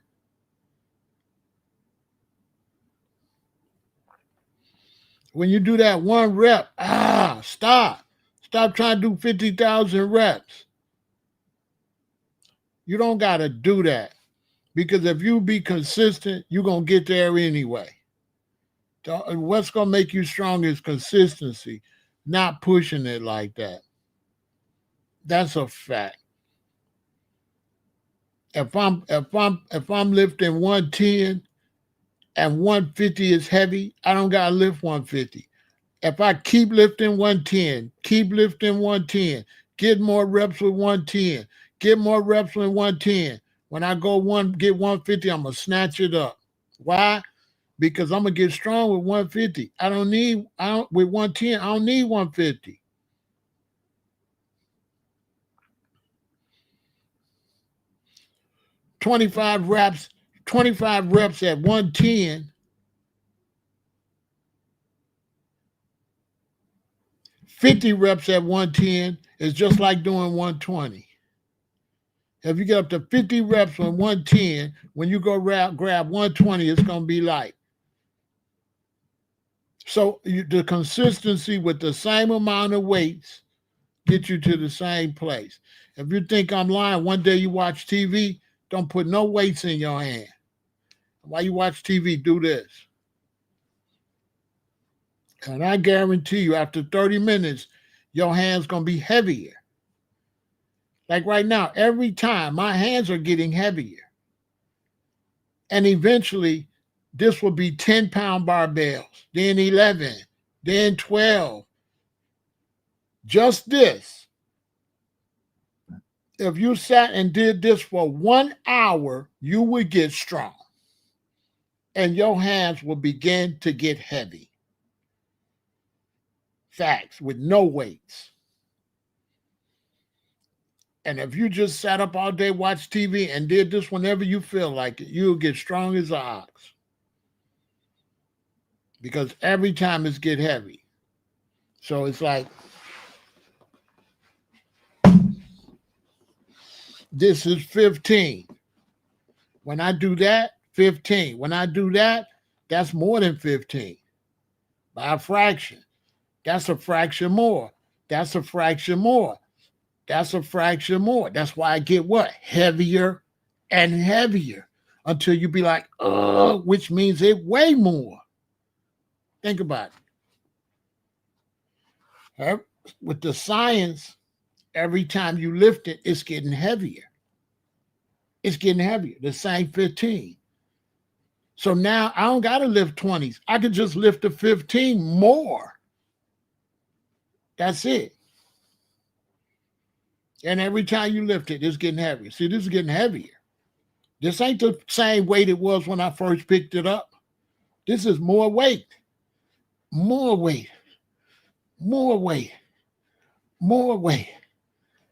When you do that 1 rep, stop. Stop trying to do 50,000 reps. You don't got to do that. Because if you be consistent, you're going to get there anyway. What's going to make you strong is consistency, not pushing it like that. That's a fact. If I'm lifting 110 and 150 is heavy, I don't gotta lift 150. If I keep lifting 110, get more reps with 110, get more reps with 110. When I get 150, I'm gonna snatch it up. Why? Because I'm gonna get strong with 150. With 110, I don't need 150. 25 reps, 25 reps at 110, 50 reps at 110 is just like doing 120. If you get up to 50 reps on 110, when you go grab 120, it's going to be light. So the consistency with the same amount of weights get you to the same place. If you think I'm lying, one day you watch TV, don't put no weights in your hand. While you watch TV, do this. And I guarantee you, after 30 minutes, your hand's going to be heavier. Like right now, every time my hands are getting heavier. And eventually, this will be 10-pound barbells, then 11, then 12. Just this. If you sat and did this for 1 hour, you would get strong. And your hands will begin to get heavy. Facts, with no weights. And if you just sat up all day, watched TV, and did this whenever you feel like it, you'll get strong as an ox. Because every time it's get heavy. So it's like, this is 15. When I do that, 15. When I do that, that's more than 15. By a fraction. That's a fraction more. That's a fraction more. That's a fraction more. That's why I get what? Heavier and heavier until you be like, which means it weigh more. Think about it. With the science, every time you lift it, it's getting heavier. It's getting heavier. The same 15. So now I don't got to lift 20s. I can just lift the 15 more. That's it. And every time you lift it, it's getting heavier. See, this is getting heavier. This ain't the same weight it was when I first picked it up. This is more weight. More weight. More weight. More weight.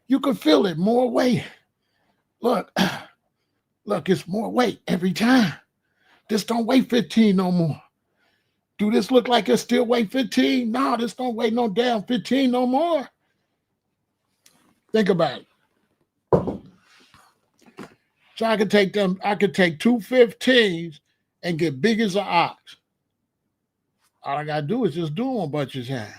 You can feel it. More weight. Look, it's more weight every time. This don't weigh 15 no more. Do this look like it still weigh 15? No, this don't weigh no damn 15 no more. Think about it. So I could take two 15s and get big as an ox. All I gotta do is just do them a bunch of times.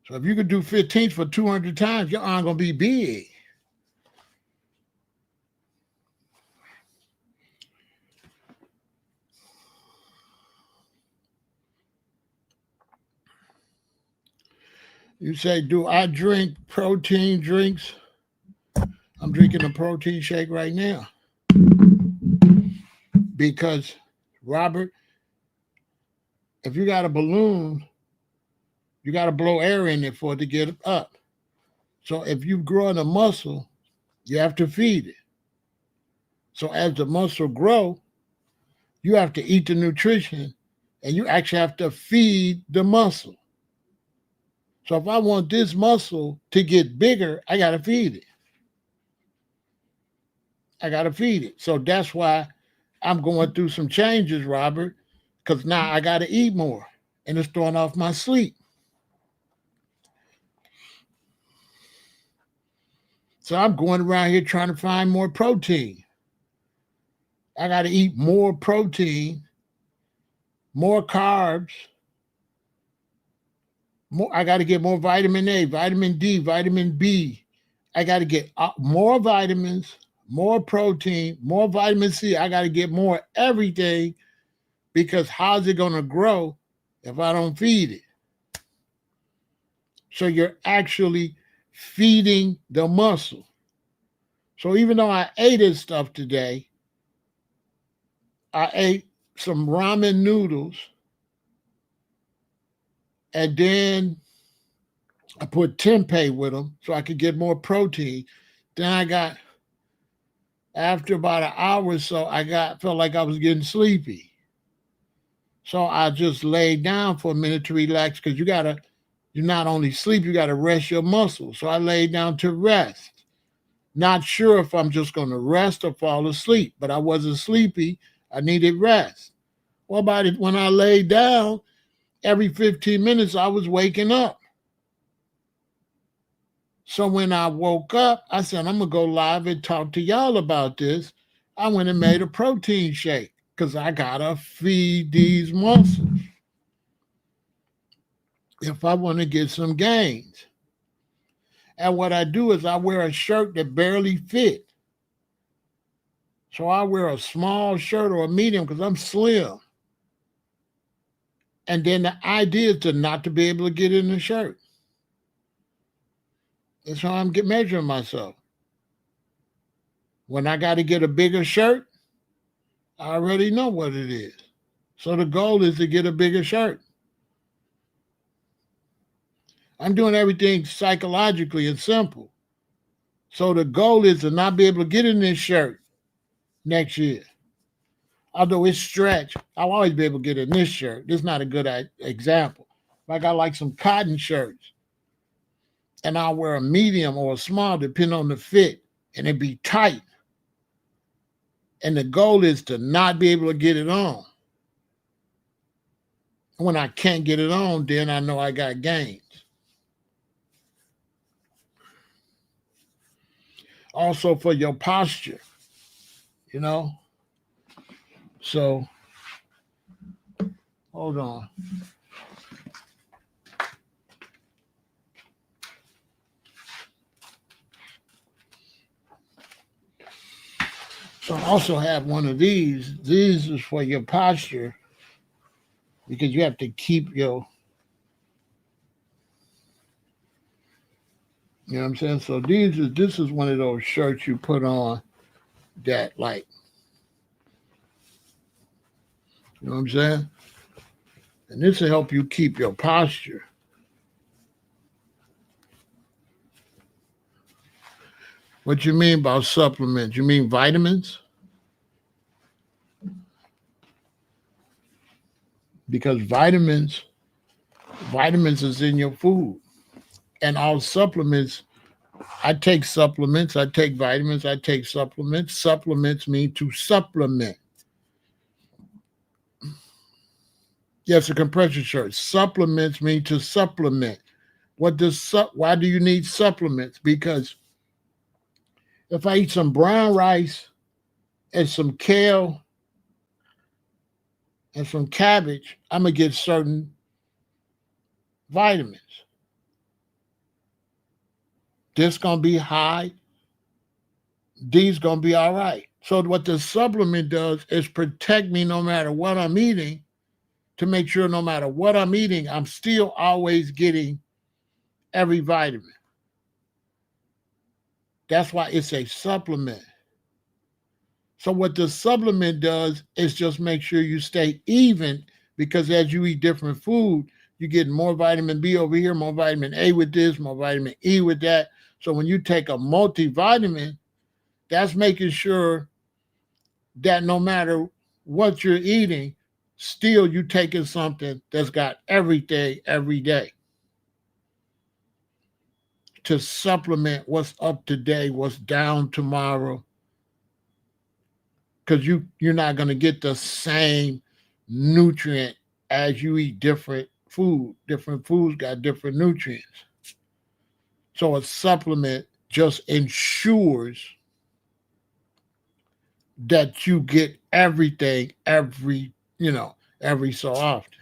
So if you could do 15s for 200 times, your arm gonna be big. You say, do I drink protein drinks? I'm drinking a protein shake right now. Because, Robert, if you got a balloon, you got to blow air in it for it to get up. So if you're growing a muscle, you have to feed it. So as the muscle grow, you have to eat the nutrition, and you actually have to feed the muscle. So if I want this muscle to get bigger, I got to feed it. I got to feed it. So that's why I'm going through some changes, Robert, because now I got to eat more, and it's throwing off my sleep. So I'm going around here trying to find more protein. I got to eat more protein, more carbs. I got to get more vitamin A, vitamin D, vitamin B. I got to get more vitamins, more protein, more vitamin C. I got to get more everything, because how's it going to grow if I don't feed it? So you're actually feeding the muscle. So even though I ate this stuff today, I ate some ramen noodles, and then I put tempeh with them so I could get more protein. Then after about an hour or so, felt like I was getting sleepy. So I just laid down for a minute to relax, because you not only sleep, you got to rest your muscles. So I laid down to rest. not sure if I'm just going to rest or fall asleep, but I wasn't sleepy. I needed rest. Well, about it, when I laid down, every 15 minutes I was waking up. So when I woke up, I said, I'm going to go live and talk to y'all about this. I went and made a protein shake because I got to feed these muscles if I want to get some gains. And what I do is I wear a shirt that barely fit. So I wear a small shirt or a medium because I'm slim. And then the idea is to not to be able to get in the shirt. That's how I'm measuring myself. When I got to get a bigger shirt, I already know what it is. So the goal is to get a bigger shirt. I'm doing everything psychologically and simple. So the goal is to not be able to get in this shirt next year. Although it's stretched, I'll always be able to get in this shirt. This is not a good example. Like I like some cotton shirts, and I'll wear a medium or a small depending on the fit, and it be tight. And the goal is to not be able to get it on. When I can't get it on, then I know I got gains. Also for your posture, you know. So, hold on. So I also have one of these. These is for your posture because you have to keep your, you know what I'm saying? So this is one of those shirts you put on that like, you know what I'm saying? And this will help you keep your posture. What you mean by supplements? You mean vitamins? Because vitamins is in your food. And all supplements, I take supplements, I take vitamins, I take supplements. Supplements mean to supplement. Yes, a compression shirt. Supplements mean to supplement. Why do you need supplements? Because if I eat some brown rice and some kale and some cabbage, I'm going to get certain vitamins. This going to be high. D's going to be all right. So what the supplement does is protect me no matter what I'm eating, to make sure no matter what I'm eating, I'm still always getting every vitamin. That's why it's a supplement. So what the supplement does is just make sure you stay even, because as you eat different food, you get more vitamin B over here, more vitamin A with this, more vitamin E with that. So when you take a multivitamin, that's making sure that no matter what you're eating, still you taking something that's got everything every day to supplement what's up today, what's down tomorrow. Because you're not going to get the same nutrient as you eat different food. Different foods got different nutrients. So a supplement just ensures that you get everything every so often.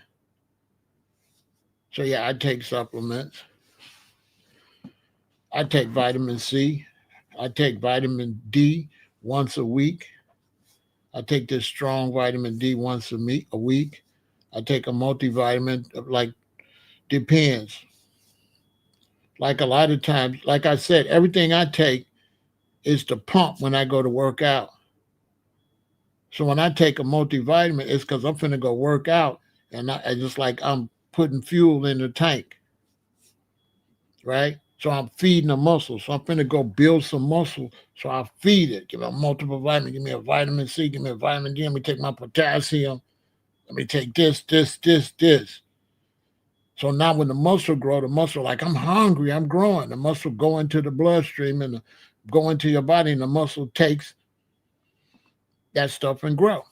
So yeah, I take supplements. I take vitamin C. I take vitamin D once a week. I take this strong vitamin D once a week. I take a multivitamin, like, depends. Like a lot of times, like I said, everything I take is to pump when I go to work out. So when I take a multivitamin, it's because I'm finna go work out, and I just like I'm putting fuel in the tank, right? So I'm feeding the muscle. So I'm finna go build some muscle. So I feed it. Give me a multiple vitamin. Give me a vitamin C. Give me a vitamin D. Let me take my potassium. Let me take this. So now when the muscle grow, the muscle, like, I'm hungry, I'm growing. The muscle go into the bloodstream, and go into your body and the muscle takes that stuff and grow.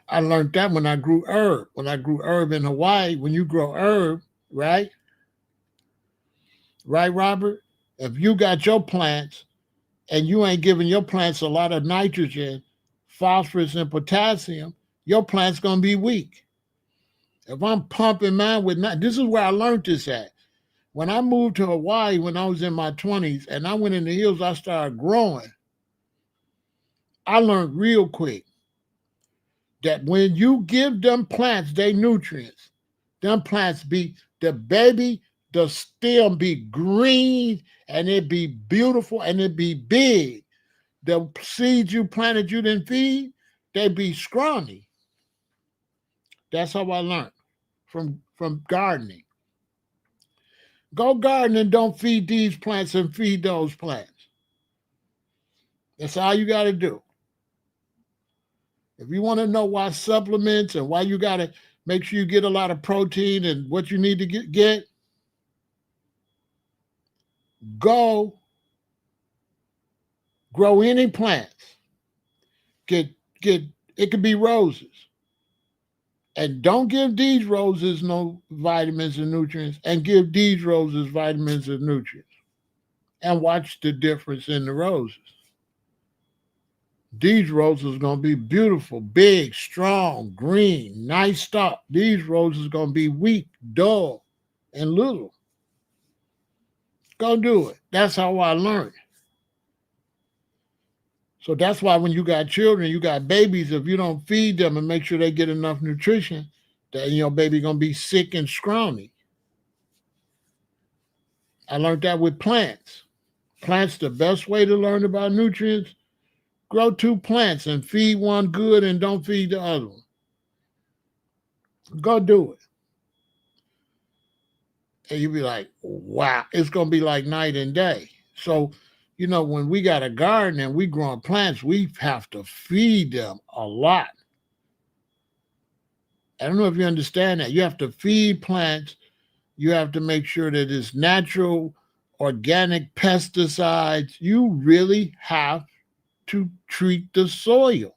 I learned that when I grew herb. When I grew herb in Hawaii, when you grow herb, right? Right, Robert? If you got your plants and you ain't giving your plants a lot of nitrogen, phosphorus, and potassium, your plant's going to be weak. If I'm pumping mine with this is where I learned this at. When I moved to Hawaii when I was in my 20s and I went in the hills, I started growing. I learned real quick that when you give them plants their nutrients, them plants be, the stem be green and it be beautiful and it be big. The seeds you planted you didn't feed, they be scrawny. That's how I learned from gardening. Go garden and don't feed these plants and feed those plants. That's all you got to do. If you want to know why supplements and why you got to make sure you get a lot of protein and what you need to get, go grow any plants. Get it could be roses. And don't give these roses no vitamins and nutrients, and give these roses vitamins and nutrients. And watch the difference in the roses. These roses are going to be beautiful, big, strong, green, nice stalk. These roses are going to be weak, dull, and little. Go do it. That's how I learned. So that's why when you got children, you got babies, if you don't feed them and make sure they get enough nutrition, that your baby going to be sick and scrawny. I learned that with plants. Plants, the best way to learn about nutrients, grow 2 plants and feed one good and don't feed the other one. Go do it. And you'll be like, wow, it's going to be like night and day. So, when we got a garden and we growing plants, we have to feed them a lot. I don't know if you understand that. You have to feed plants. You have to make sure that it's natural, organic pesticides. You really have to treat the soil.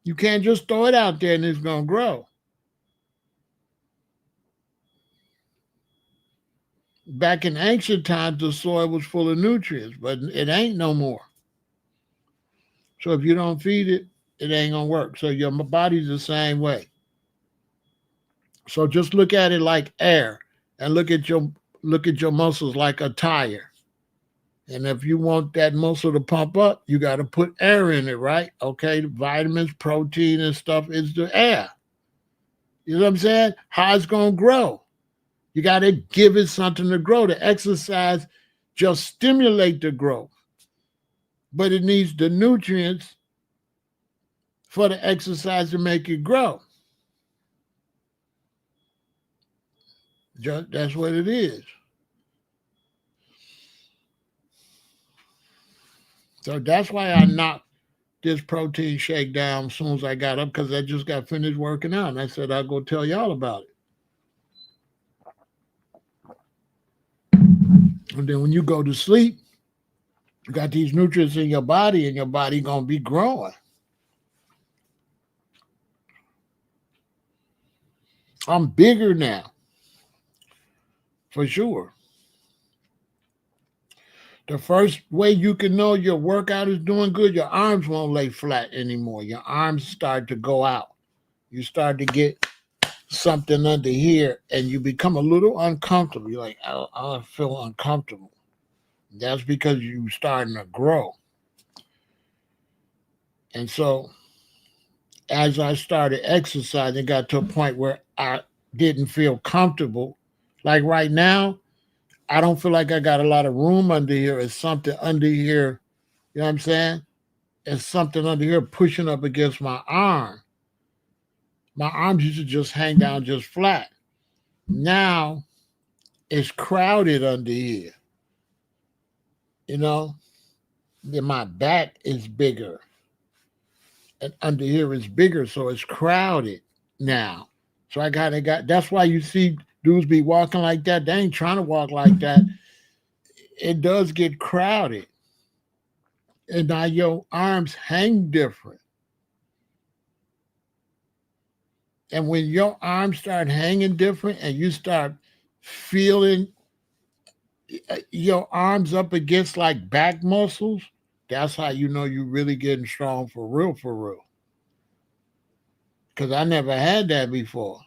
You can't just throw it out there and it's going to grow. Back in ancient times, the soil was full of nutrients, but it ain't no more. So if you don't feed it, it ain't going to work. So your body's the same way. So just look at it like air and look at your muscles like a tire. And if you want that muscle to pump up, you got to put air in it, right? Okay, vitamins, protein, and stuff is the air. You know what I'm saying? How it's going to grow. You got to give it something to grow. The exercise just stimulate the growth. But it needs the nutrients for the exercise to make it grow. That's what it is. So that's why I knocked this protein shake down as soon as I got up, because I just got finished working out. And I said, I'll go tell y'all about it. And then when you go to sleep, you got these nutrients in your body, and your body going to be growing. I'm bigger now, for sure. The first way you can know your workout is doing good, your arms won't lay flat anymore. Your arms start to go out. You start to get something under here, and you become a little uncomfortable. You're like, I feel uncomfortable. That's because you're starting to grow. And so as I started exercising, it got to a point where I didn't feel comfortable. Like right now, I don't feel like I got a lot of room under here. It's something under here, you know what I'm saying? It's something under here pushing up against my arm. My arms used to just hang down just flat. Now it's crowded under here. Then my back is bigger. And under here is bigger, so it's crowded now. So I got that's why you see dudes be walking like that. They ain't trying to walk like that. it does get crowded. And now your arms hang different. And when your arms start hanging different and you start feeling your arms up against like back muscles, that's how you know you're really getting strong for real, for real. Because I never had that before.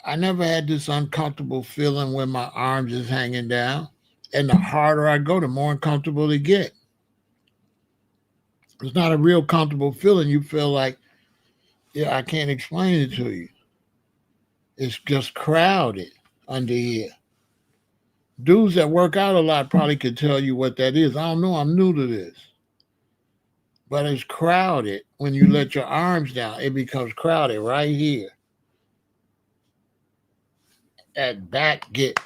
I never had this uncomfortable feeling when my arms is hanging down. And the harder I go, the more uncomfortable they get. It's not a real comfortable feeling. You feel like, yeah, I can't explain it to you. It's just crowded under here. Dudes that work out a lot probably could tell you what that is. I don't know. I'm new to this. But it's crowded when you let your arms down. It becomes crowded right here. That back get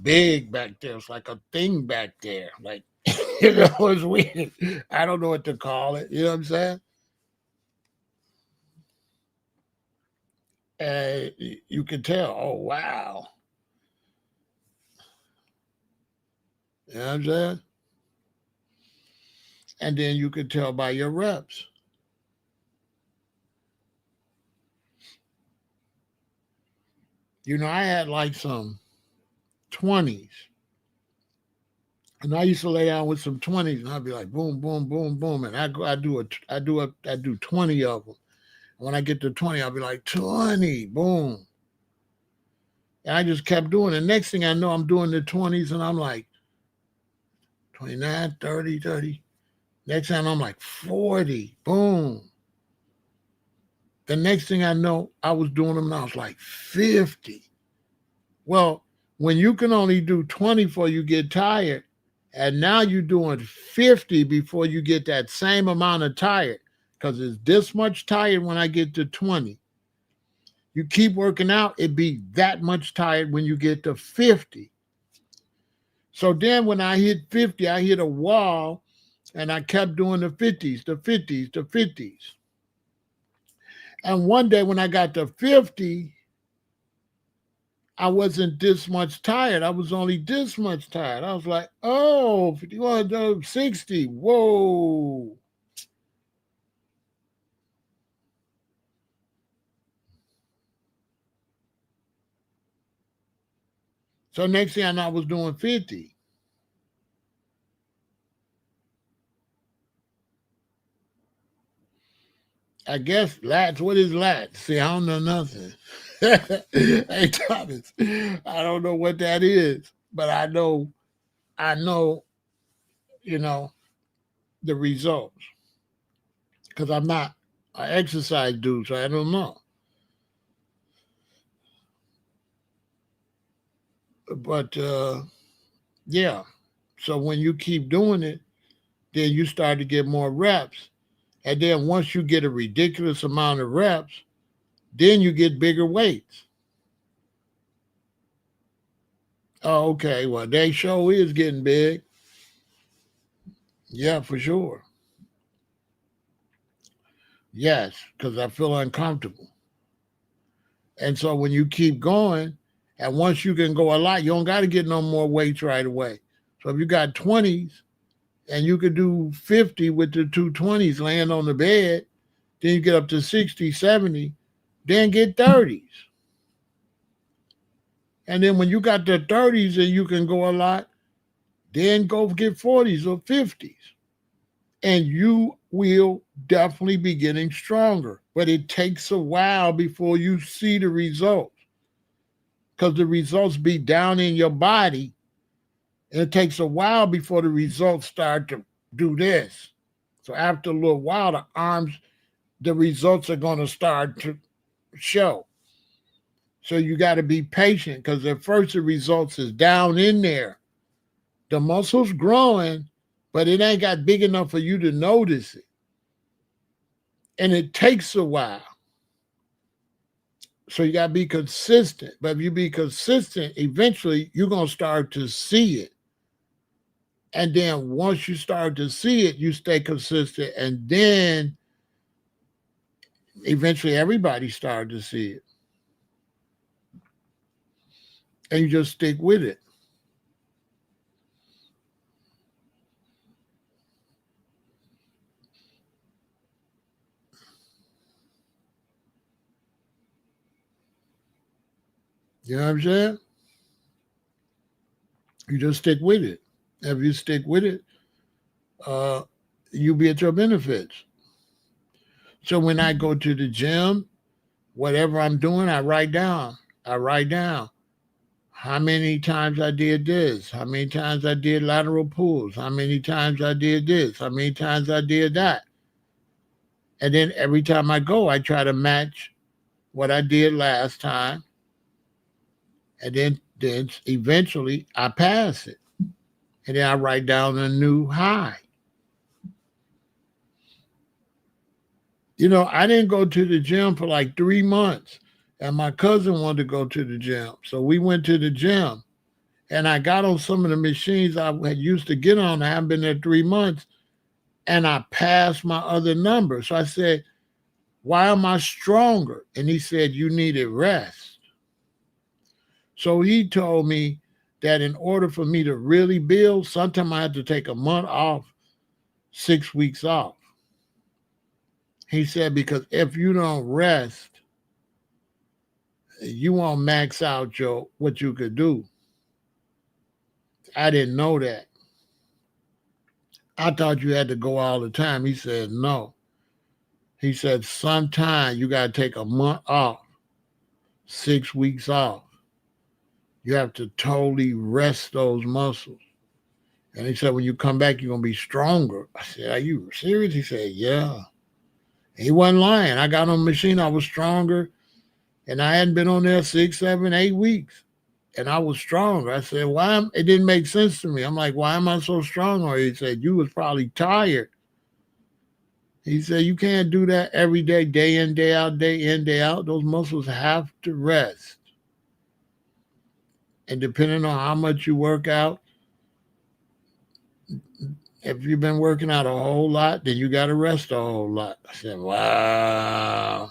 big back there. It's like a thing back there. Like it's weird. I don't know what to call it. You know what I'm saying? And you can tell, oh wow. You know what I'm saying? And then you can tell by your reps. I had like some 20s. And I used to lay down with some 20s and I'd be like boom, boom, boom, boom. And I do 20 of them. And when I get to 20, I'll be like 20, boom. And I just kept doing it. Next thing I know, I'm doing the 20s and I'm like 29, 30, 30. Next time I'm like 40, boom. The next thing I know, I was doing them and I was like 50. Well, when you can only do 20 before you get tired, and now you're doing 50 before you get that same amount of tired, because it's this much tired when I get to 20. You keep working out, it be that much tired when you get to 50. So then when I hit 50, I hit a wall and I kept doing the 50s, the 50s, the 50s. And one day when I got to 50, I wasn't this much tired. I was only this much tired. I was like, oh, 51, 60. Whoa. So next thing I know, I was doing 50. I guess lats, what is lats? See, I don't know nothing. Hey, Thomas, I don't know what that is, but I know, you know, the results because I'm not an exercise dude, so I don't know. But yeah, so when you keep doing it, then you start to get more reps. And then once you get a ridiculous amount of reps, then you get bigger weights. Oh, okay. Well, they show is getting big. Yeah, for sure. Yes, because I feel uncomfortable. And so when you keep going, and once you can go a lot, you don't got to get no more weights right away. So if you got 20s and you could do 50 with the two 20s laying on the bed, then you get up to 60, 70, then get 30s. And then when you got the 30s and you can go a lot, then go get 40s or 50s. And you will definitely be getting stronger. But it takes a while before you see the results because the results be down in your body. And it takes a while before the results start to do this. So after a little while, the results are going to start to show. So you got to be patient because at first the results is down in there. The muscle's growing, but it ain't got big enough for you to notice it. And it takes a while. So you got to be consistent. But if you be consistent, eventually you're going to start to see it. And then once you start to see it, you stay consistent. And then eventually everybody started to see it. and you just stick with it. You know what I'm saying? You just stick with it. If you stick with it, uh, you'll be at your benefits. So when I go to the gym, whatever I'm doing, I write down. I write down how many times I did this, how many times I did lateral pulls, how many times I did this, how many times I did that. And then every time I go, I try to match what I did last time. And then eventually I pass it. And then I write down a new high. You know, I didn't go to the gym for like 3 months. And my cousin wanted to go to the gym. So we went to the gym. And I got on some of the machines I had used to get on. I haven't been there 3 months. And I passed my other numbers. So I said, why am I stronger? And he said, you needed rest. So he told me that in order for me to really build, sometimes I had to take a month off, 6 weeks off. He said, because if you don't rest, you won't max out what you could do. I didn't know that. I thought you had to go all the time. He said, no. He said, sometime you got to take a month off, 6 weeks off. You have to totally rest those muscles. And he said, when you come back, you're going to be stronger. I said, are you serious? He said, yeah. He wasn't lying. I got on the machine. I was stronger. And I hadn't been on there 6, 7, 8 weeks. And I was stronger. I said, why? It didn't make sense to me. I'm like, why am I so strong? Or he said, you was probably tired. He said, you can't do that every day in, day out, day in, day out. Those muscles have to rest. And depending on how much you work out, if you've been working out a whole lot, then you got to rest a whole lot. I said, wow.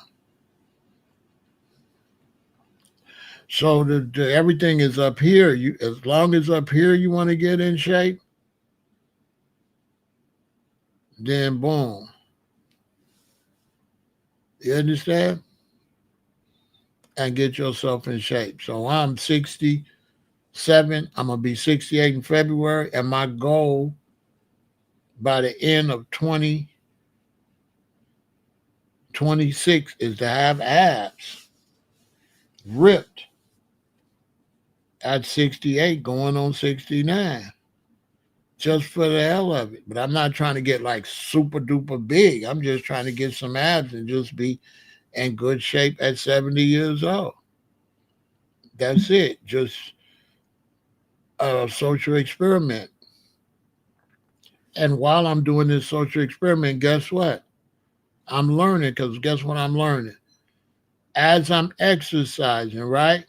So everything is up here. As long as up here you want to get in shape, then boom. You understand? And get yourself in shape. So I'm 67. I'm going to be 68 in February. And my goal by the end of 2026 is to have abs ripped at 68 going on 69. Just for the hell of it. But I'm not trying to get like super duper big. I'm just trying to get some abs and just be in good shape at 70 years old. That's it. Just a social experiment. And while I'm doing this social experiment, guess what? I'm learning, because guess what I'm learning? As I'm exercising, right?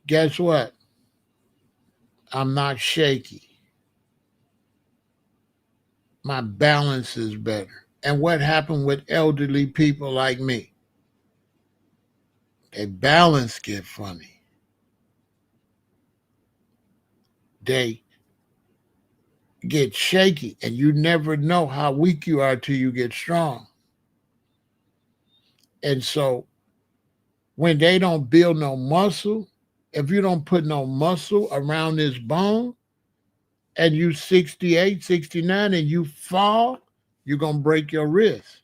Guess what? I'm not shaky. My balance is better. And what happened with elderly people like me? Their balance get funny. They get shaky, and you never know how weak you are till you get strong. And so when they don't build no muscle, if you don't put no muscle around this bone, and you 68, 69, and you fall, you're going to break your wrist.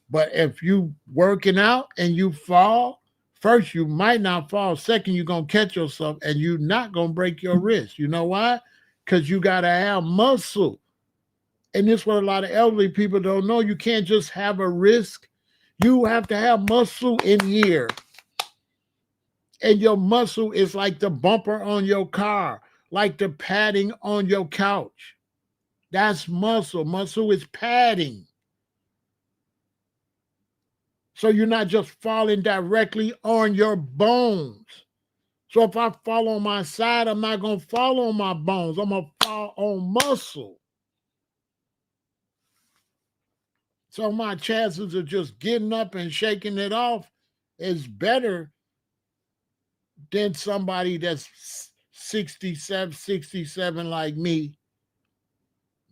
But if you working out and you fall, first, you might not fall. Second, you're going to catch yourself and you're not going to break your wrist. You know why? Because you got to have muscle. And this is what a lot of elderly people don't know. You can't just have a wrist. You have to have muscle in here. And your muscle is like the bumper on your car, like the padding on your couch. That's muscle. Muscle is padding. So you're not just falling directly on your bones. So if I fall on my side, I'm not going to fall on my bones. I'm going to fall on muscle. So my chances of just getting up and shaking it off is better than somebody that's 67 like me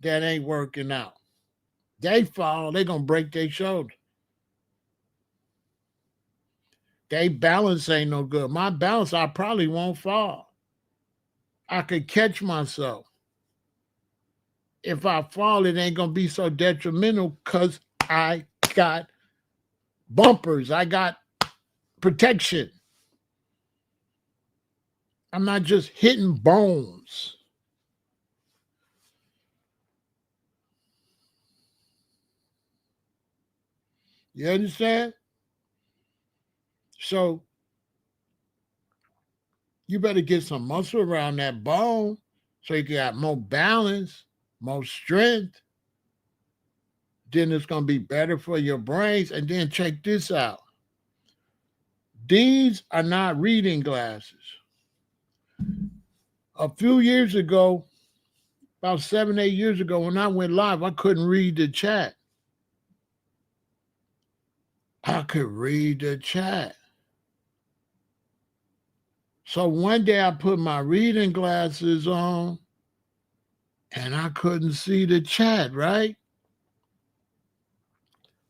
that ain't working out. They fall, they gonna break their shoulder. They balance ain't no good. My balance, I probably won't fall. I could catch myself. If I fall, it ain't gonna be so detrimental because I got bumpers. I got protection. I'm not just hitting bones. You understand? So you better get some muscle around that bone so you can have more balance, more strength. Then it's going to be better for your brains. And then check this out. These are not reading glasses. A few years ago, about 7, 8 years ago, when I went live, I couldn't read the chat. I could read the chat. So one day I put my reading glasses on and I couldn't see the chat, right?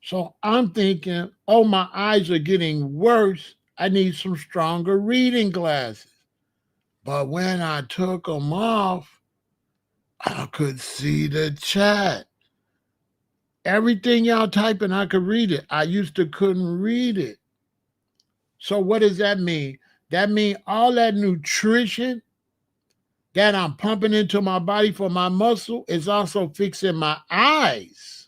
So I'm thinking, oh, my eyes are getting worse. I need some stronger reading glasses. But when I took them off, I could see the chat. Everything y'all typing, I could read it. I used to couldn't read it. So what does that mean? That means all that nutrition that I'm pumping into my body for my muscle is also fixing my eyes.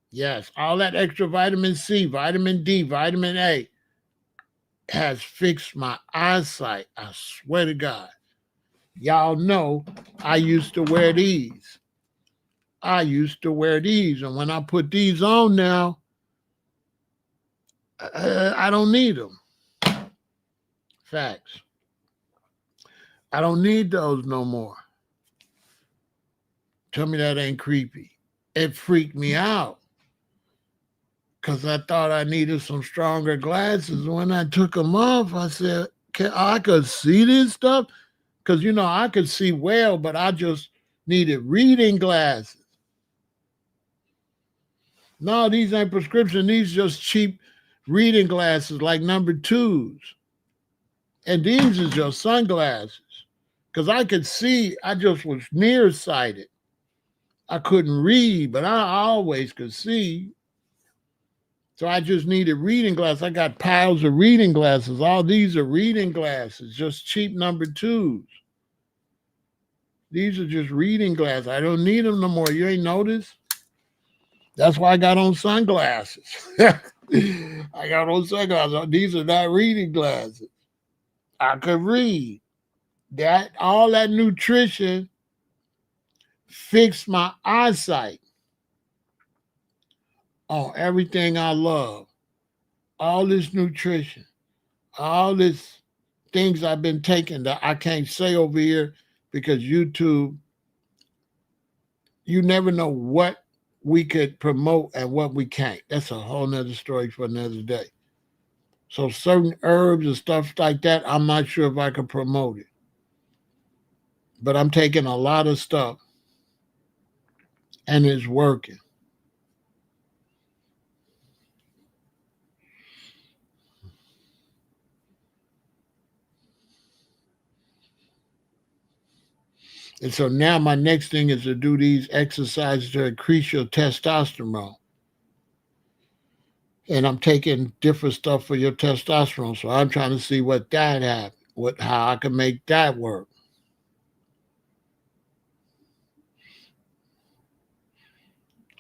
Yes, all that extra vitamin C, vitamin D, vitamin A has fixed my eyesight. I swear to God. Y'all know I used to wear these. And when I put these on now, I don't need them. Facts. I don't need those no more. Tell me that ain't creepy. It freaked me out because I thought I needed some stronger glasses. When I took them off, I said, I could see this stuff? Because, I could see well, but I just needed reading glasses. No, these ain't prescription. These just cheap reading glasses like number 2s. And these is just sunglasses. Because I could see, I just was nearsighted. I couldn't read, but I always could see. So I just needed reading glasses. I got piles of reading glasses. All these are reading glasses, just cheap number 2s. These are just reading glasses. I don't need them no more. You ain't noticed? That's why I got on sunglasses. I got on sunglasses. These are not reading glasses. I could read. All that nutrition fixed my eyesight on everything I love. All this nutrition, all this things I've been taking that I can't say over here because YouTube, you never know what we could promote and what we can't. That's a whole nother story for another day. So certain herbs and stuff like that, I'm not sure if I could promote it. But I'm taking a lot of stuff and it's working. And so now my next thing is to do these exercises to increase your testosterone. And I'm taking different stuff for your testosterone. So I'm trying to see what that happens, how I can make that work.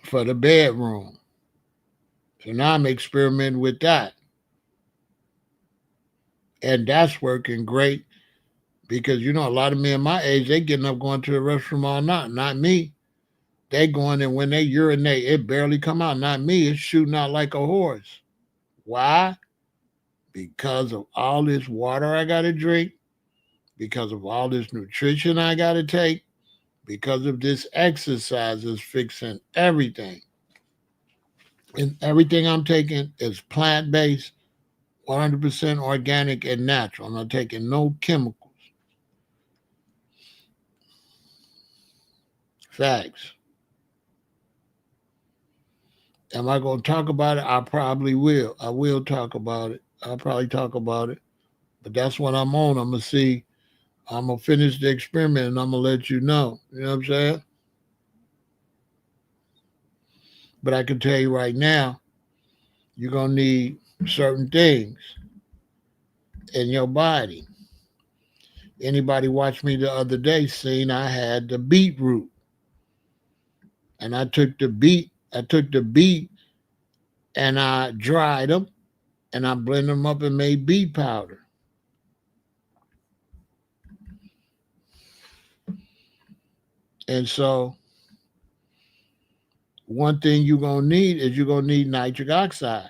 For the bedroom. So now I'm experimenting with that. And that's working great because, a lot of men my age, they getting up going to the restroom all night. Not me. They going in when they urinate, it barely come out. Not me. It's shooting out like a horse. Why? Because of all this water I got to drink, because of all this nutrition I got to take, because of this exercise is fixing everything. And everything I'm taking is plant-based 100% organic and natural. I'm not taking no chemicals. Facts. Am I going to talk about it? I probably will. I will talk about it. I'll probably talk about it. But that's what I'm on. I'm going to see. I'm going to finish the experiment and I'm going to let you know. You know what I'm saying? But I can tell you right now, you're going to need certain things in your body. Anybody watched me the other day seen I had the beetroot. And I took the beet and I dried them and I blended them up and made beet powder. And so one thing you're going to need is you're going to need nitric oxide.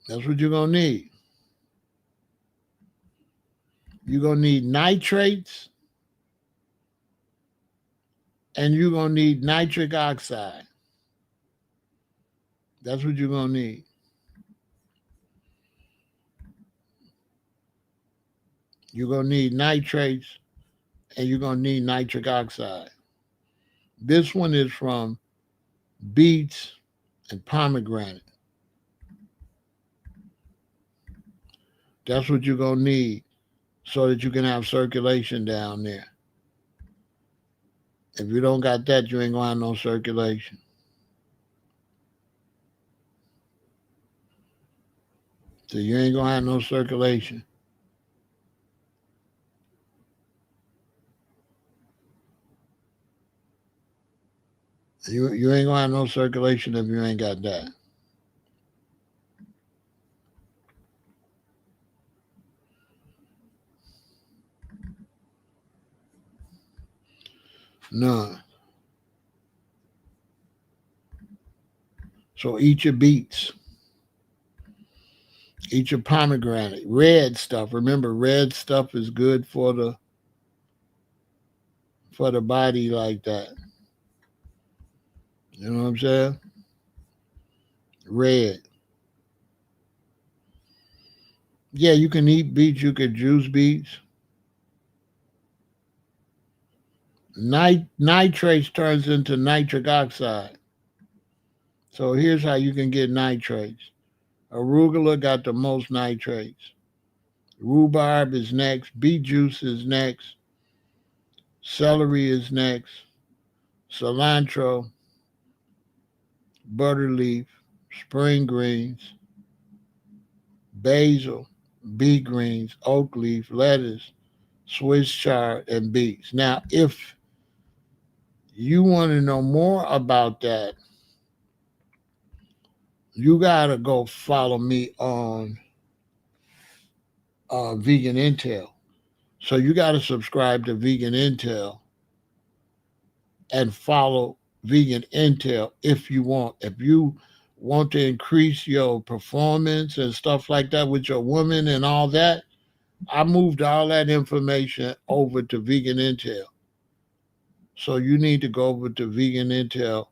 That's what you're going to need. You're going to need nitrates and you're going to need nitric oxide. That's what you're going to need. You're going to need nitrates and you're going to need nitric oxide. This one is from beets and pomegranate. That's what you're going to need so that you can have circulation down there. If you don't got that, you ain't going to have no circulation. So you ain't going to have no circulation. You ain't going to have no circulation if you ain't got that. None. So eat your beets. Eat your pomegranate. Red stuff. Remember, red stuff is good for the body like that. You know what I'm saying? Red. Yeah, you can eat beets. You can juice beets. Nitrates turns into nitric oxide. So here's how you can get nitrates. Arugula got the most nitrates. Rhubarb is next. Beet juice is next. Celery is next. Cilantro, butter leaf, spring greens, basil, beet greens, oak leaf, lettuce, Swiss chard, and beets. Now, if you want to know more about that, you got to go follow me on Vegan Intel. So you got to subscribe to Vegan Intel and follow Vegan Intel if you want. If you want to increase your performance and stuff like that with your woman and all that, I moved all that information over to Vegan Intel. So you need to go over to Vegan Intel.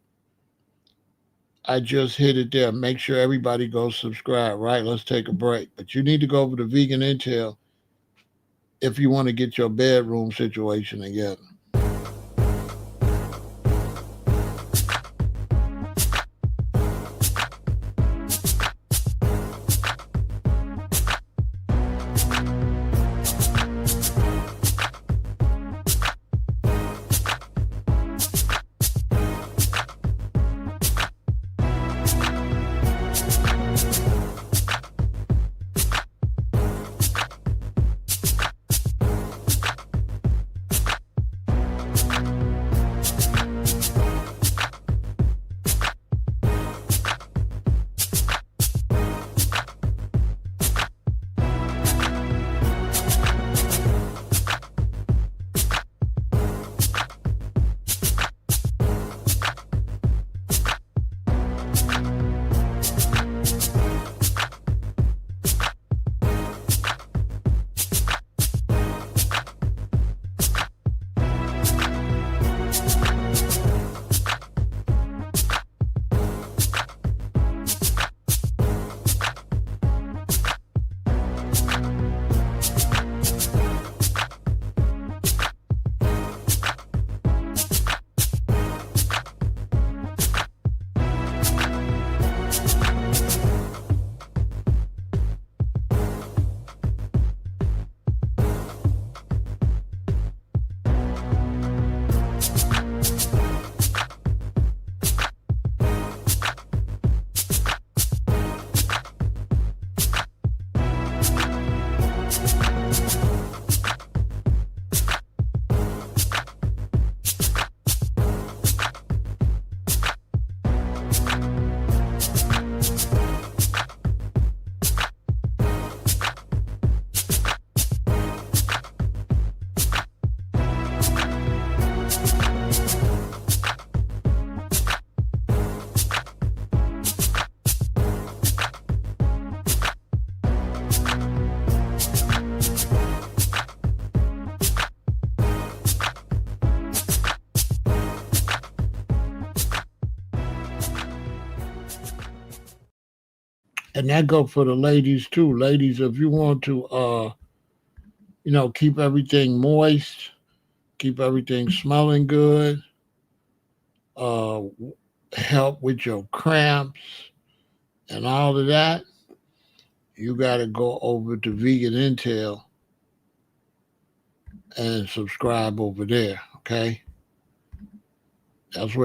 I just hit it there. Make sure everybody goes subscribe, right? Let's take a break. But you need to go over to Vegan Intel if you want to get your bedroom situation together. And that go for the ladies too. Ladies, if you want to keep everything moist, keep everything smelling good, uh help with your cramps and all of that, you got to go over to Vegan Intel and subscribe over there. Okay, that's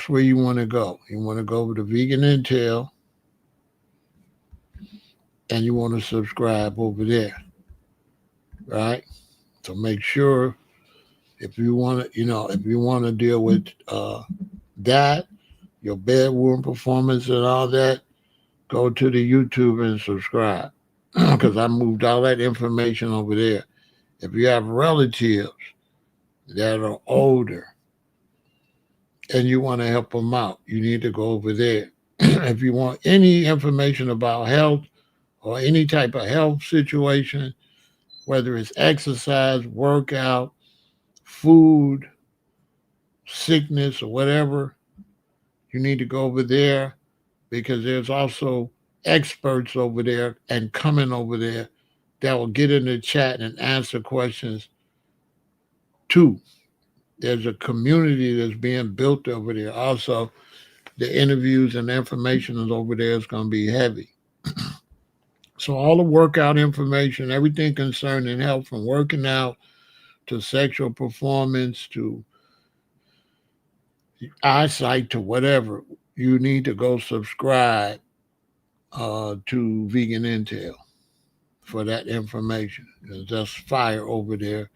where you want to go. You want to go over to Vegan Intel and you want to subscribe over there, right? So make sure if you want to, if you want to deal with that, your bedroom performance and all that, go to the YouTube and subscribe because I moved all that information over there. If you have relatives that are older and you want to help them out, you need to go over there. If you want any information about health or any type of health situation, whether it's exercise, workout, food, sickness, or whatever, you need to go over there because there's also experts over there and coming over there that will get in the chat and answer questions too. There's a community that's being built over there. Also, the interviews and the information is over there is going to be heavy. So all the workout information, everything concerning health, from working out to sexual performance to eyesight to whatever, you need to go subscribe to Vegan Intel for that information. That's fire over there.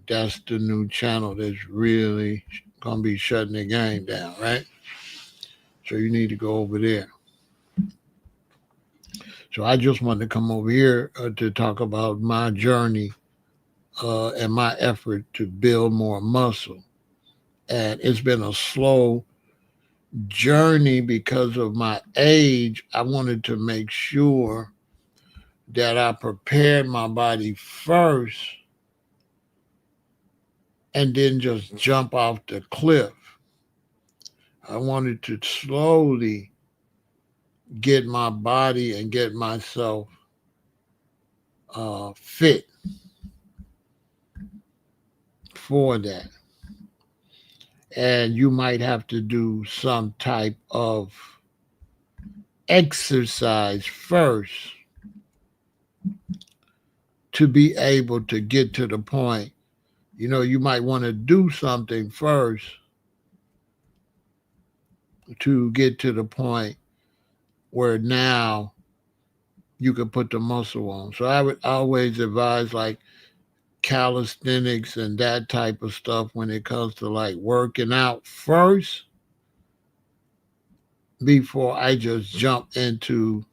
That's the new channel that's really gonna be shutting the game down, right? So you need to go over there. So I just wanted to come over here to talk about my journey and my effort to build more muscle. And it's been a slow journey because of my age. I wanted to make sure that I prepared my body first and didn't just jump off the cliff. I wanted to slowly get my body and get myself fit for that. And you might have to do some type of exercise first to be able to get to the point. You might want to do something first to get to the point where now you can put the muscle on. So I would always advise like calisthenics and that type of stuff when it comes to like working out first before I just jump into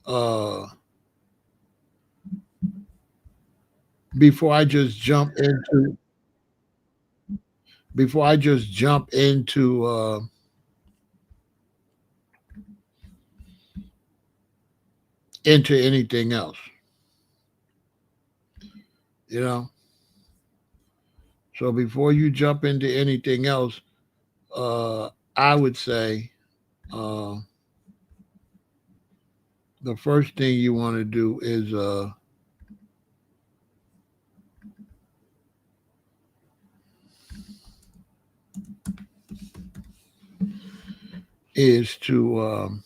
uh before I just jump into before I just jump into anything else, you know. So before you jump into anything else, I would say uh, the first thing you want to do is to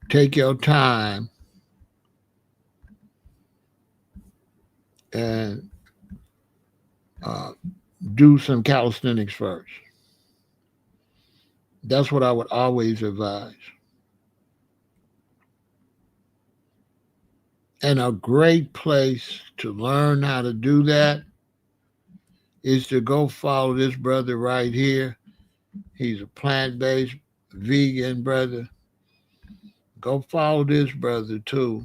take your time and uh, do some calisthenics first. That's what I would always advise. And a great place to learn how to do that is to go follow this brother right here. He's a plant based vegan brother. Go follow this brother too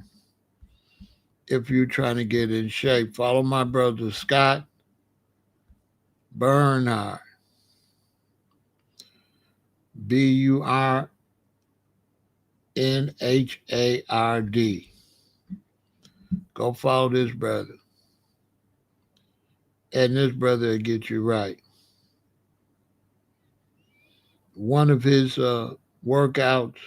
if you're trying to get in shape. Follow my brother Scott Bernhard. Burnhard. Go follow this brother. And this brother will get you right. One of his workouts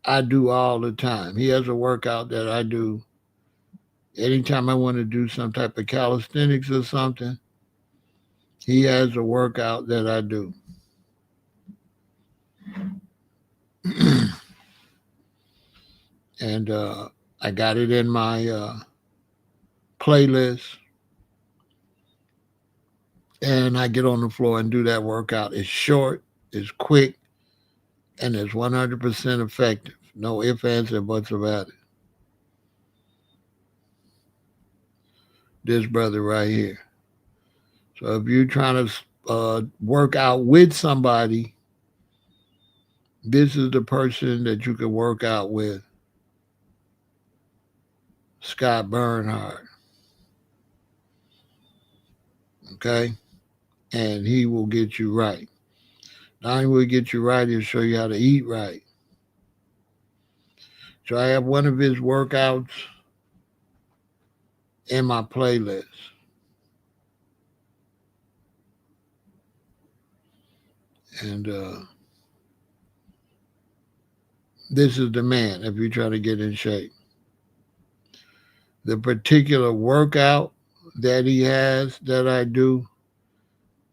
I do all the time. He has a workout that I do anytime I want to do some type of calisthenics or something. He has a workout that I do. And I got it in my playlist. And I get on the floor and do that workout. It's short, it's quick, and it's 100% effective. No ifs, ands, and buts about it. This brother right here. So if you're trying to work out with somebody, this is the person that you can work out with. Scott Bernhardt. Okay? And he will get you right. Not only will he get you right, he'll show you how to eat right. So I have one of his workouts in my playlist. And this is the man if you try to get in shape. The particular workout that he has that I do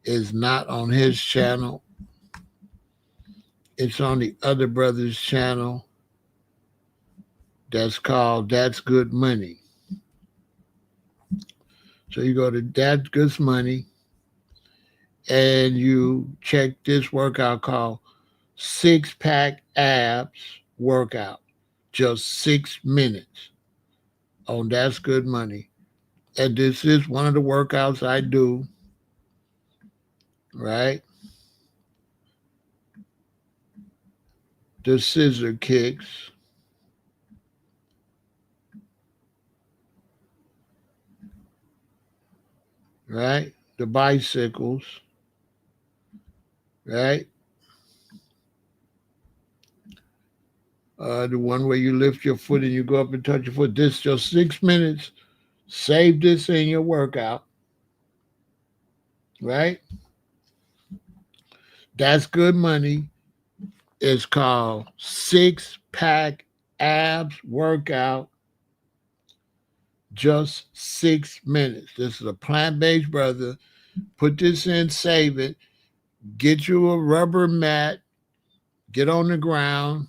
is not on his channel. It's on the other brother's channel that's called That's Good Money. So you go to That's Good Money and you check this workout called 6-Pack Abs Workout. Just 6 minutes on That's Good Money. And this is one of the workouts I do, right? The scissor kicks. Right? The bicycles, right? The one where you lift your foot and you go up and touch your foot. This just 6 minutes. Save this in your workout, right? That's Good Money. It's called 6-Pack Abs Workout. Just 6 minutes. This is a plant-based brother. Put this in, save it. Get you a rubber mat. Get on the ground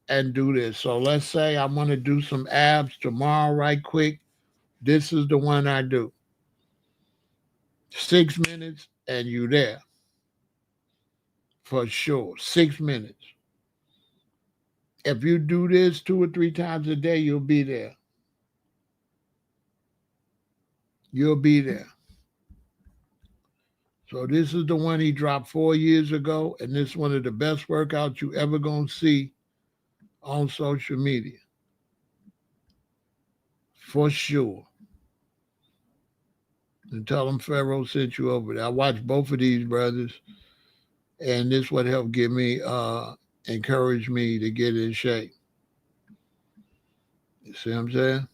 and do this. So let's say I want to do some abs tomorrow right quick. This is the one I do. 6 minutes and you there. For sure. 6 minutes. If you do this 2 or 3 times a day, you'll be there. You'll be there. So this is the one he dropped 4 years ago, and this is one of the best workouts you ever gonna see on social media. For sure. And tell them Pharaoh sent you over there. I watched both of these brothers, and this would help give me encourage me to get in shape. You see what I'm saying?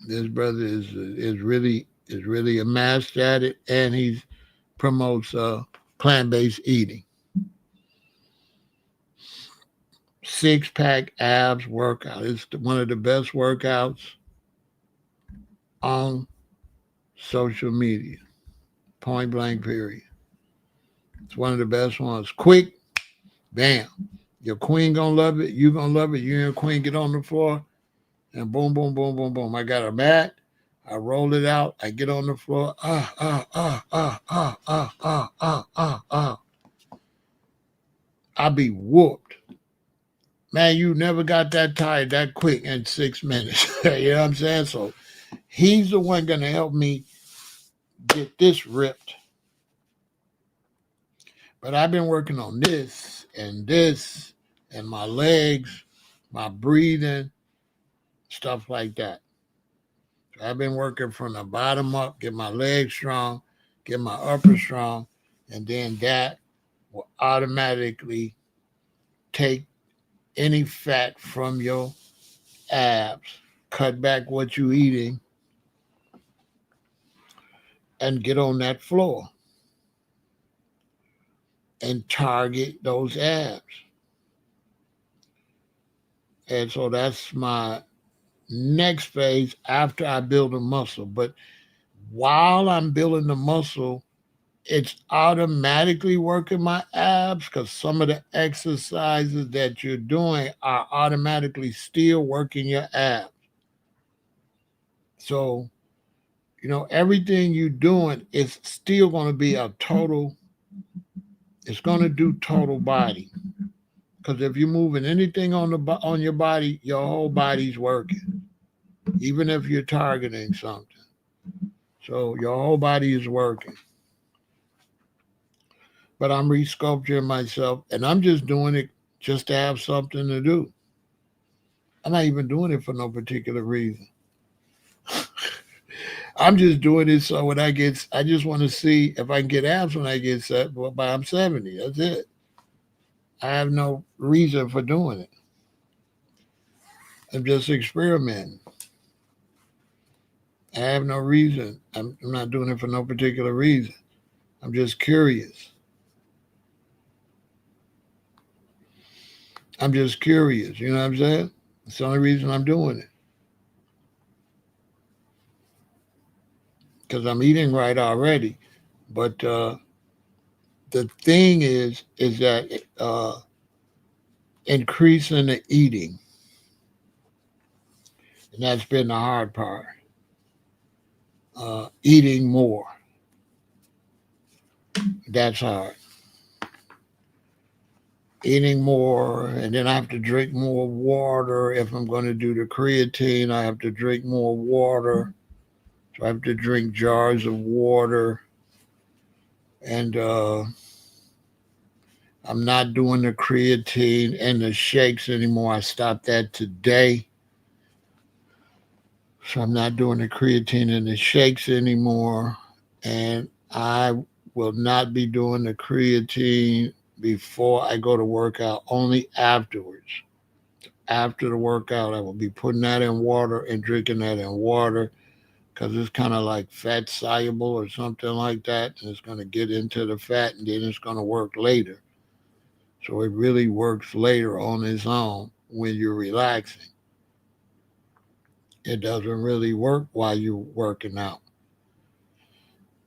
This brother is really a master at it, and he promotes plant-based eating. 6-Pack Abs Workout. It's one of the best workouts on social media. Point blank, period. It's one of the best ones. Quick, bam. Your queen gonna love it. You gonna love it. You and your queen get on the floor, and boom, boom, boom, boom, boom. I got a mat. I roll it out. I get on the floor. I be whooped. Man, you never got that tired that quick in 6 minutes. You know what I'm saying? So he's the one going to help me get this ripped. But I've been working on this and my legs, my breathing, stuff like that. So I've been working from the bottom up, get my legs strong, get my upper strong, and then that will automatically take any fat from your abs, cut back what you're eating, and get on that floor and target those abs. And so that's my next phase after I build a muscle. But while I'm building the muscle, it's automatically working my abs because some of the exercises that you're doing are automatically still working your abs. So, everything you're doing is still going to be a total, it's going to do total body. Because if you're moving anything on your body, your whole body's working, even if you're targeting something. So your whole body is working. But I'm resculpturing myself, and I'm just doing it just to have something to do. I'm not even doing it for no particular reason. I'm just doing it so I just want to see if I can get abs when I get set. But by I'm 70, that's it. I have no reason for doing it. I'm just experimenting. I have no reason. I'm not doing it for no particular reason. I'm just curious. I'm just curious. You know what I'm saying? It's the only reason I'm doing it. Because I'm eating right already. But the thing is that increasing the eating, and that's been the hard part. Eating more, that's hard. Eating more, and then I have to drink more water. If I'm going to do the creatine, I have to drink more water. So I have to drink jars of water, and I'm not doing the creatine and the shakes anymore. I stopped that today. So I'm not doing the creatine and the shakes anymore. And I will not be doing the creatine before I go to workout, only afterwards. After the workout, I will be putting that in water and drinking that in water because it's kind of like fat soluble or something like that. And it's going to get into the fat and then it's going to work later. So it really works later on its own when you're relaxing. It doesn't really work while you're working out.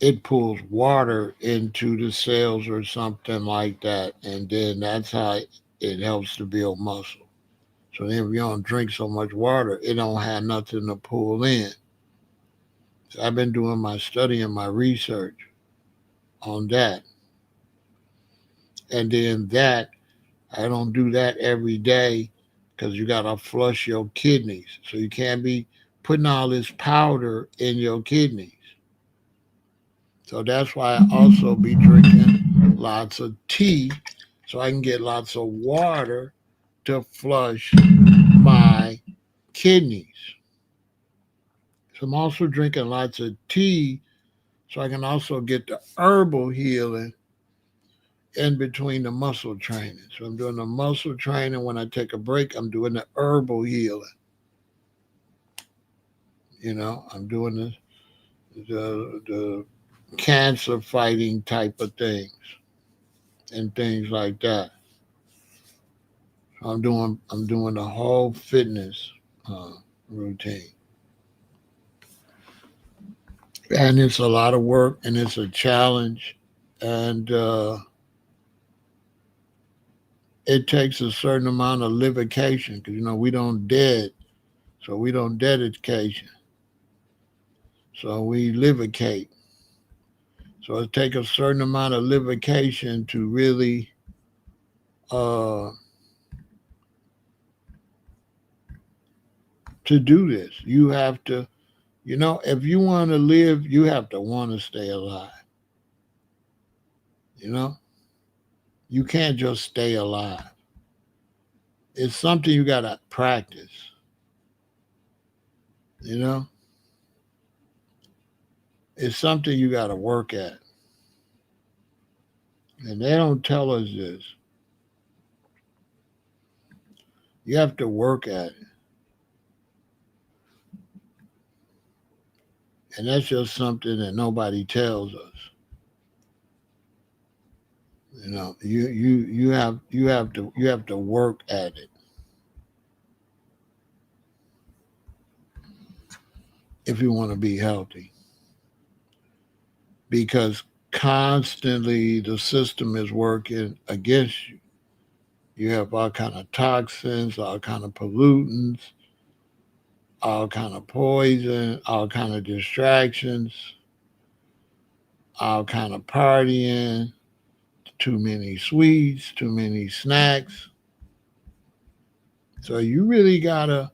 It pulls water into the cells or something like that, and then that's how it helps to build muscle. So then if you don't drink so much water, it don't have nothing to pull in. So I've been doing my study and my research on that. And then that, I don't do that every day because you got to flush your kidneys. So you can't be putting all this powder in your kidneys. So that's why I also be drinking lots of tea so I can get lots of water to flush my kidneys. So I'm also drinking lots of tea so I can also get the herbal healing in between the muscle training. So I'm doing the muscle training. When I take a break, I'm doing the herbal healing. I'm doing the cancer fighting type of things and things like that. I'm doing the whole fitness uh, routine, and it's a lot of work and it's a challenge, and it takes a certain amount of livocation because we don't dead, so we don't dedication, so we livicate. So it takes a certain amount of livocation to really uh, to do this. You have to, if you want to live, you have to want to stay alive. You know, you can't just stay alive. It's something you got to practice. You know, it's something you got to work at. And they don't tell us this. You have to work at it. And that's just something that nobody tells us. You have to work at it. if you want to be healthy, because constantly the system is working against you. You have all kind of toxins, all kind of pollutants, all kind of poison, all kind of distractions, all kind of partying, too many sweets, too many snacks. So you really gotta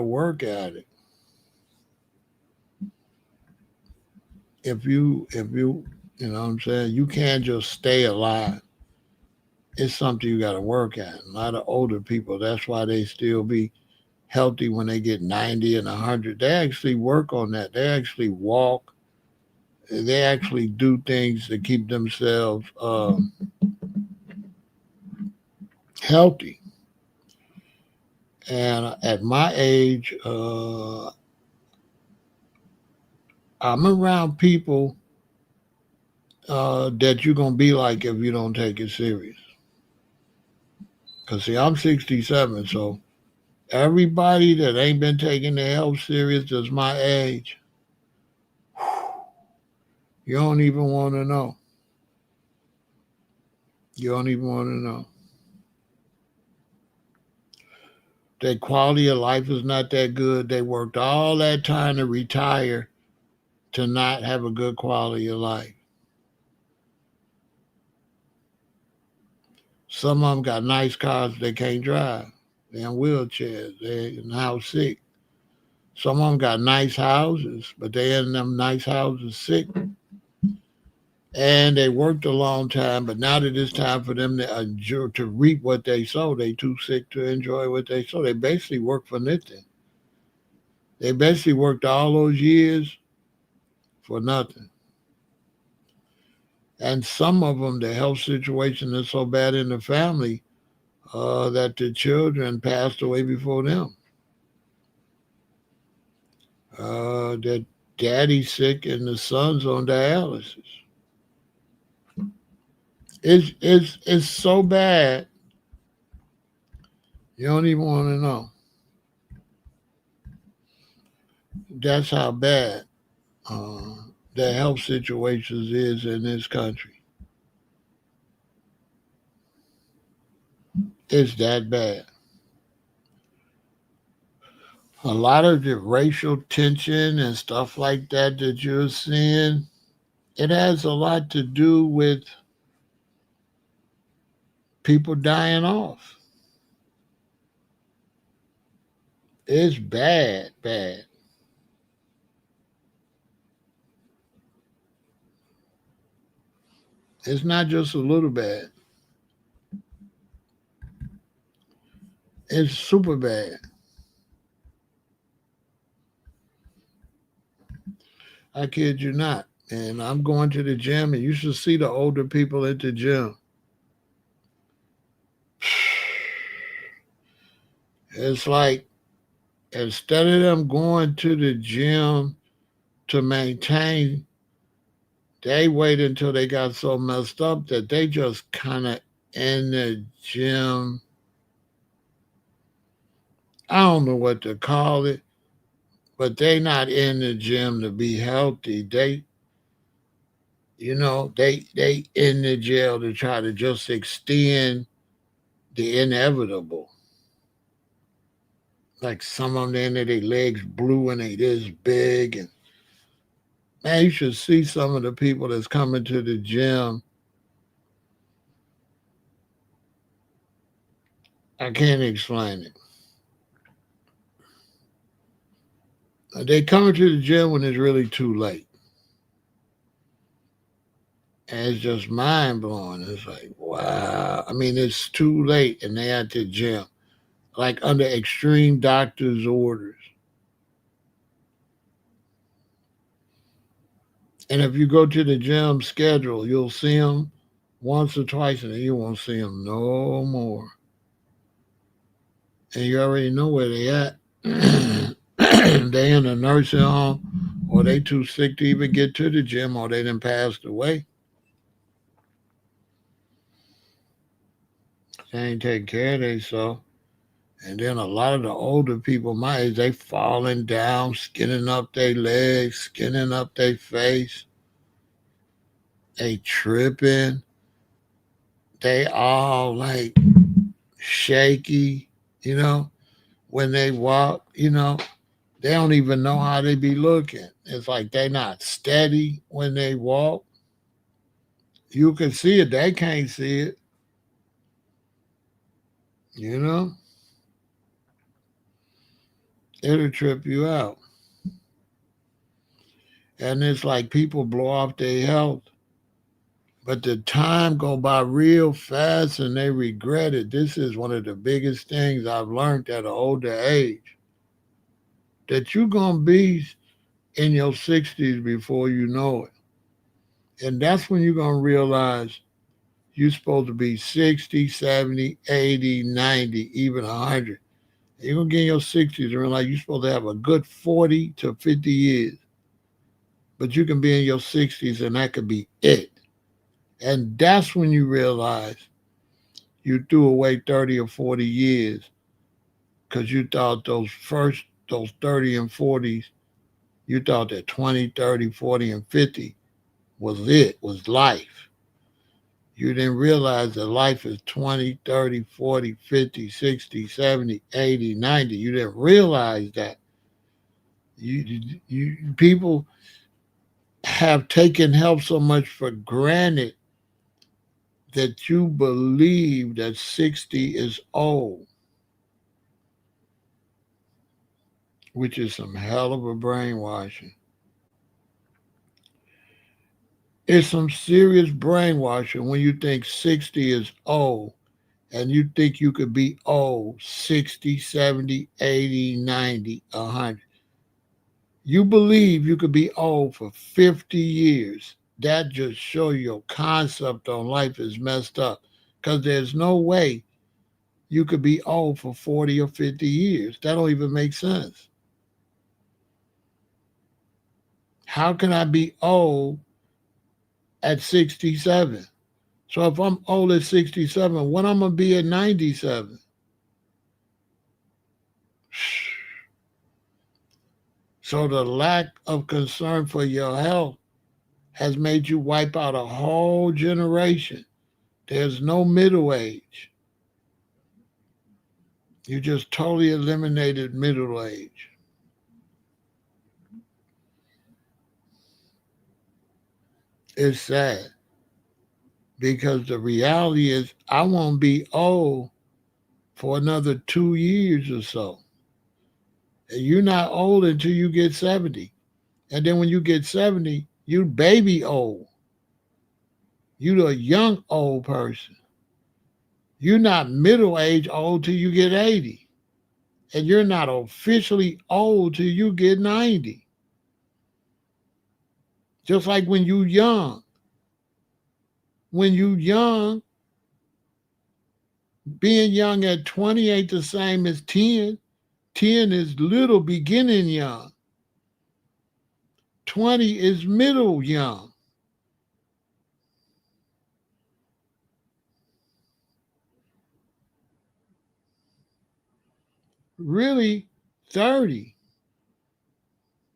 work at it. If you you know what I'm saying, you can't just stay alive. It's something you gotta work at. A lot of older people, that's why they still be healthy when they get 90 and 100. They actually work on that. They actually walk. They actually do things to keep themselves healthy. And at my age, I'm around people that you're gonna be like if you don't take it serious. Cause see, I'm 67, so everybody that ain't been taking their health serious that's my age, you don't even want to know. You don't even want to know. Their quality of life is not that good. They worked all that time to retire to not have a good quality of life. Some of them got nice cars they can't drive. They're in wheelchairs. They're now sick. Some of them got nice houses, but they in them nice houses sick. And they worked a long time, but now that it's time for them to enjoy, to reap what they sow, they too sick to enjoy what they sow. They basically work for nothing. They basically worked all those years for nothing. And some of them, the health situation is so bad in the family that the children passed away before them. That daddy's sick and the son's on dialysis. It's so bad you don't even want to know. That's how bad uh, the health situations is in this country. It's that bad. A lot of the racial tension and stuff like that that you're seeing, it has a lot to do with people dying off. It's bad, bad. It's not just a little bad. It's super bad. I kid you not. And I'm going to the gym, and you should see the older people at the gym. It's like instead of them going to the gym to maintain, they wait until they got so messed up that they just kind of in the gym. I don't know what to call it, but they not in the gym to be healthy. They in the jail to try to just extend the inevitable. Like some of them, the end of their legs blue and they this big, and man, you should see some of the people that's coming to the gym. I can't explain it. They coming to the gym when it's really too late. And it's just mind blowing. It's like, wow. I mean, it's too late and they at the gym, like under extreme doctor's orders. And if you go to the gym schedule, you'll see them once or twice and then you won't see them no more. And you already know where they at. They in a nursing home, or they too sick to even get to the gym, or they done passed away. They ain't taking care of themselves. And then a lot of the older people my age, they falling down, skinning up their legs, skinning up their face. They tripping. They all like shaky, you know, when they walk, they don't even know how they be looking. It's like they not steady when they walk. You can see it, they can't see it, you know? It'll trip you out. And it's like people blow off their health, but the time go by real fast and they regret it. This is one of the biggest things I've learned at an older age. That you're gonna be in your 60s before you know it. And that's when you're gonna realize you're supposed to be 60, 70, 80, 90, even 100. You're going to get in your 60s and realize you're supposed to have a good 40 to 50 years. But you can be in your 60s and that could be it. And that's when you realize you threw away 30 or 40 years because you thought those 30 and 40s, you thought that 20, 30, 40, and 50 was it, was life. You didn't realize that life is 20, 30, 40, 50, 60, 70, 80, 90. You didn't realize that. People have taken health so much for granted that you believe that 60 is old, which is some hell of a brainwashing. It's some serious brainwashing when you think 60 is old and you think you could be old 60, 70, 80, 90, 100. You believe you could be old for 50 years. That just shows your concept on life is messed up because there's no way you could be old for 40 or 50 years. That don't even make sense. How can I be old at 67? So if I'm old at 67, when I'm going to be at 97? So the lack of concern for your health has made you wipe out a whole generation. There's no middle age. You just totally eliminated middle age. It's sad because the reality is I won't be old for another 2 years or so. And you're not old until you get 70. And then when you get 70, you baby old. You're a young old person. You're not middle age old till you get 80. And you're not officially old till you get 90. Just like when you young. When you young, being young at 20 ain't the same as 10. 10 is little beginning young. 20 is middle young. Really 30.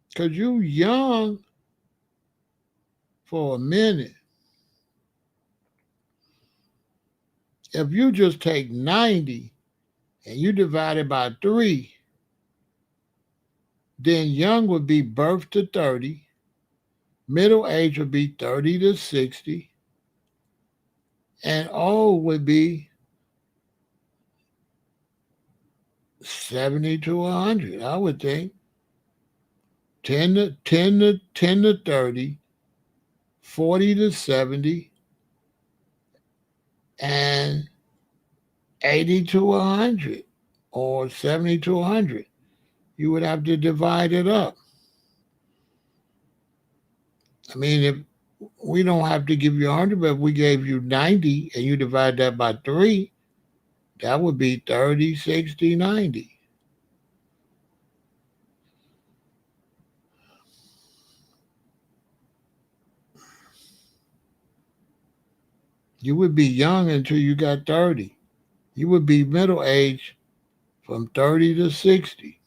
Because you young for a minute. If you just take 90 and you divide it by 3, then young would be birth to 30, middle age would be 30 to 60, and old would be 70 to 100, I would think. 10 to 30, 40 to 70, and 80 to 100, or 70 to 100. You would have to divide it up. I mean, if we don't have to give you 100, but if we gave you 90 and you divide that by 3, that would be 30, 60, 90. You would be young until you got 30. You would be middle age from 30 to 60.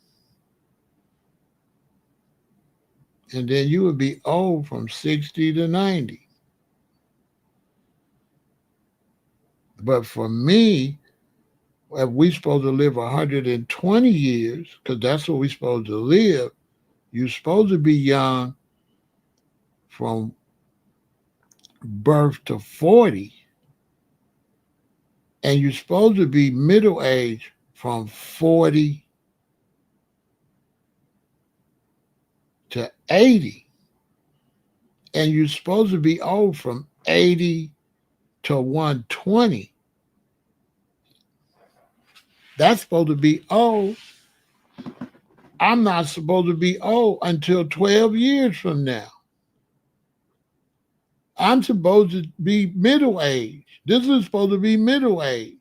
And then you would be old from 60 to 90. But for me, if we supposed to live 120 years, because that's what we're supposed to live, you're supposed to be young from birth to 40, and you're supposed to be middle age from 40 to 80, and you're supposed to be old from 80 to 120. That's supposed to be old. I'm not supposed to be old until 12 years from now. I'm supposed to be middle age. This is supposed to be middle age.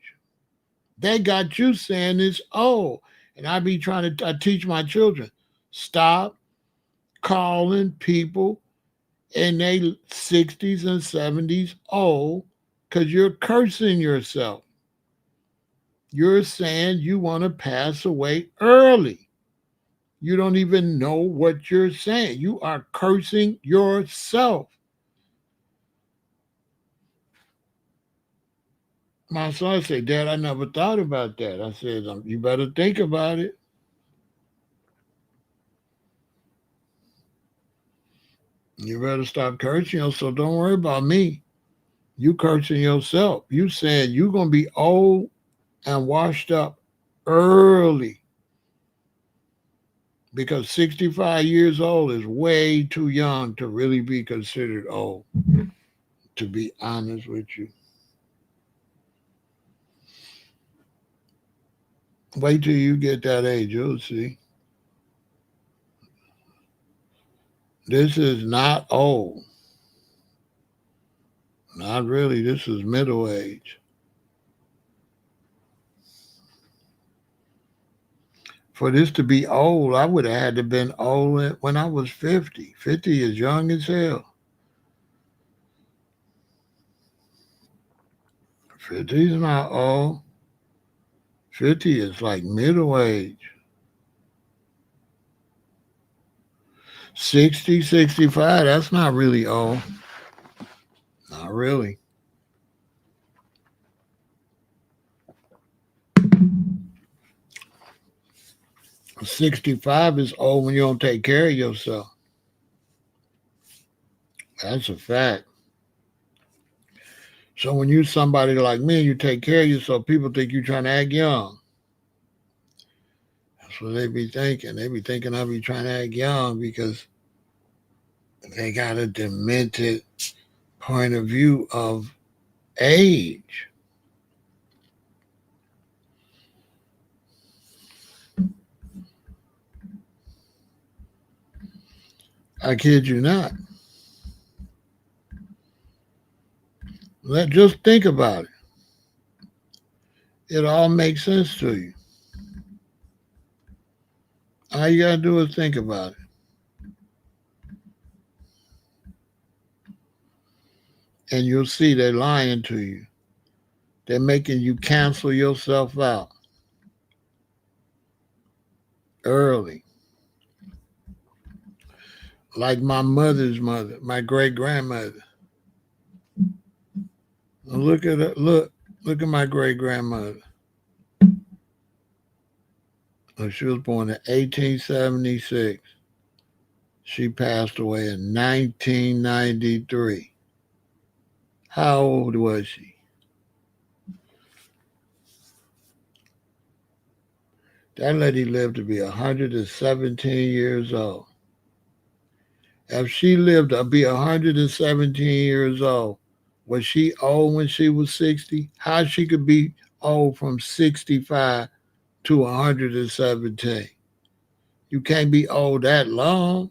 They got you saying it's old. And I be trying to teach my children, stop calling people in their 60s and 70s old, because you're cursing yourself. You're saying you want to pass away early. You don't even know what you're saying. You are cursing yourself. My son said, Dad, I never thought about that. I said, you better think about it. You better stop cursing yourself. Don't worry about me. You cursing yourself. You saying you're going to be old and washed up early, because 65 years old is way too young to really be considered old, to be honest with you. Wait till you get that age, you'll see. This is not old. Not really. This is middle age. For this to be old, I would have had to been old when I was 50. 50 is young as hell. 50 is not old. 50 is like middle age. 60, 65, that's not really old. Not really. 65 is old when you don't take care of yourself. That's a fact. So when you somebody like me and you take care of yourself, people think you're trying to act young. That's what they be thinking. They be thinking I be trying to act young because they got a demented point of view of age. I kid you not. Just think about it. It all makes sense to you. All you gotta do is think about it. And you'll see they're lying to you. They're making you cancel yourself out early. Like my mother's mother, my great grandmother. Look at her, look at my great grandmother. She was born in 1876. She passed away in 1993. How old was she? That lady lived to be 117 years old. If she lived to be 117 years old, was she old when she was 60? How she could be old from 65 to 117? You can't be old that long.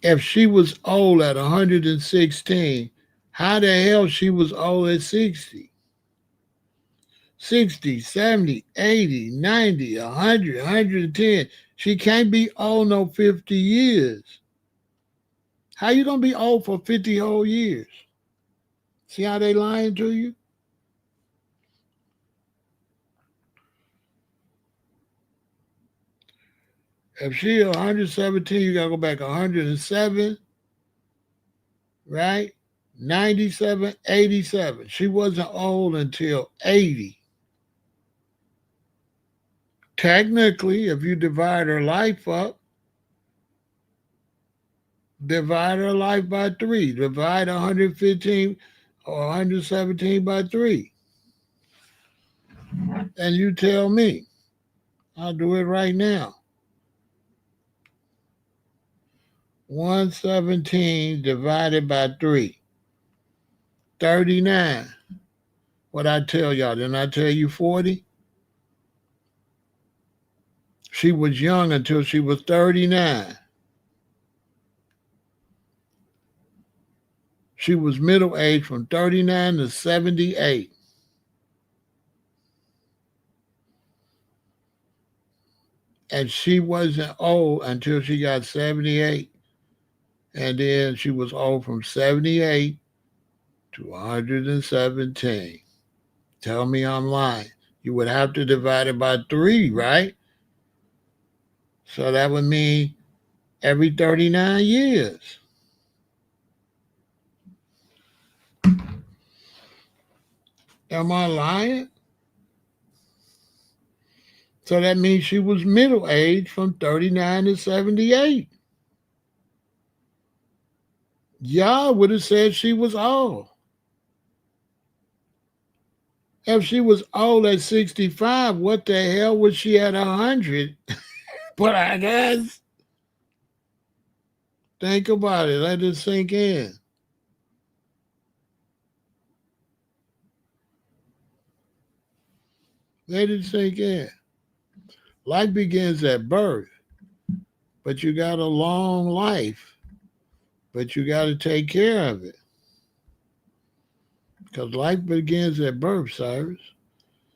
If she was old at 116, how the hell she was old at 60? 60, 70, 80, 90, 100, 110. She can't be old no 50 years. How you gonna be old for 50 whole years? See how they lying to you? If she 117, you got to go back 107, right? 97, 87. She wasn't old until 80. Technically, if you divide her life up, divide her life by 3. Divide 115 or 117 by 3. And you tell me. I'll do it right now. 117 divided by 3. 39. What I tell y'all? Didn't I tell you 40? She was young until she was 39. She was middle aged from 39 to 78. And she wasn't old until she got 78. And then she was old from 78 to 117. Tell me I'm lying. You would have to divide it by 3, right? So that would mean every 39 years. Am I lying? So that means she was middle aged from 39 to 78. Y'all would have said she was old. If she was old at 65, what the hell was she at 100? But I guess, think about it. Let it sink in. Let it sink in. Life begins at birth, but you got a long life, but you got to take care of it. Because life begins at birth, Cyrus.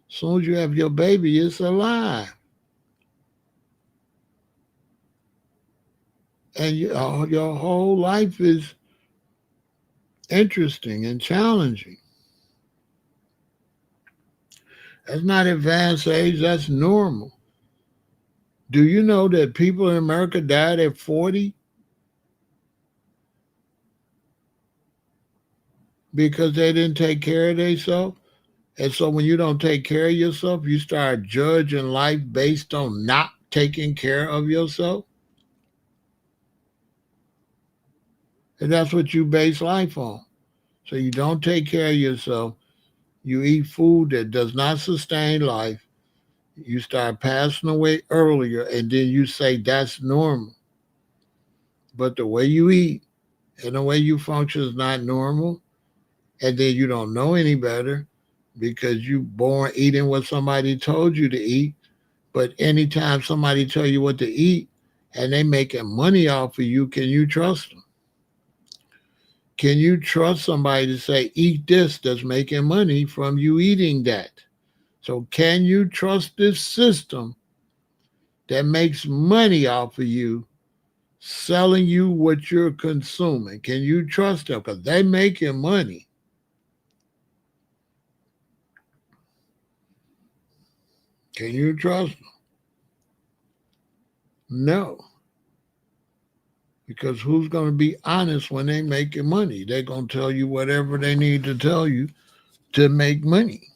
As soon as you have your baby, it's alive. And your whole life is interesting and challenging. That's not advanced age, that's normal. Do you know that people in America died at 40? Because they didn't take care of themselves? And so when you don't take care of yourself, you start judging life based on not taking care of yourself? And that's what you base life on. So you don't take care of yourself. You eat food that does not sustain life. You start passing away earlier, and then you say that's normal. But the way you eat and the way you function is not normal. And then you don't know any better because you born eating what somebody told you to eat. But anytime somebody tell you what to eat and they making money off of you, can you trust them? Can you trust somebody to say, eat this that's making money from you eating that? So can you trust this system that makes money off of you selling you what you're consuming? Can you trust them? Because they making money. Can you trust them? No. Because who's going to be honest when they making money? They're going to tell you whatever they need to tell you to make money.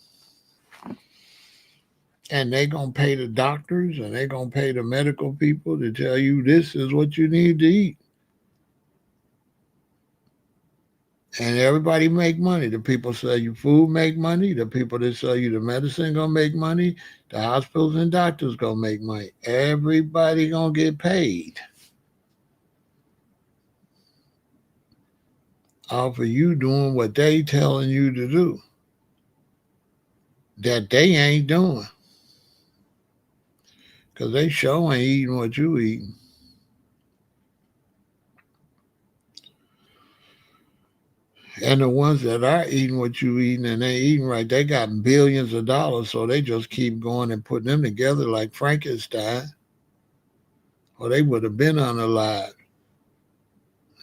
And they're going to pay the doctors and they're going to pay the medical people to tell you this is what you need to eat. And everybody make money. The people sell you food make money. The people that sell you the medicine going to make money. The hospitals and doctors going to make money. Everybody going to get paid off of you doing what they telling you to do that they ain't doing. Because they sure ain't eating what you eating. And the ones that are eating what you eating and they eating right, they got billions of dollars, so they just keep going and putting them together like Frankenstein. Or they would have been unalive.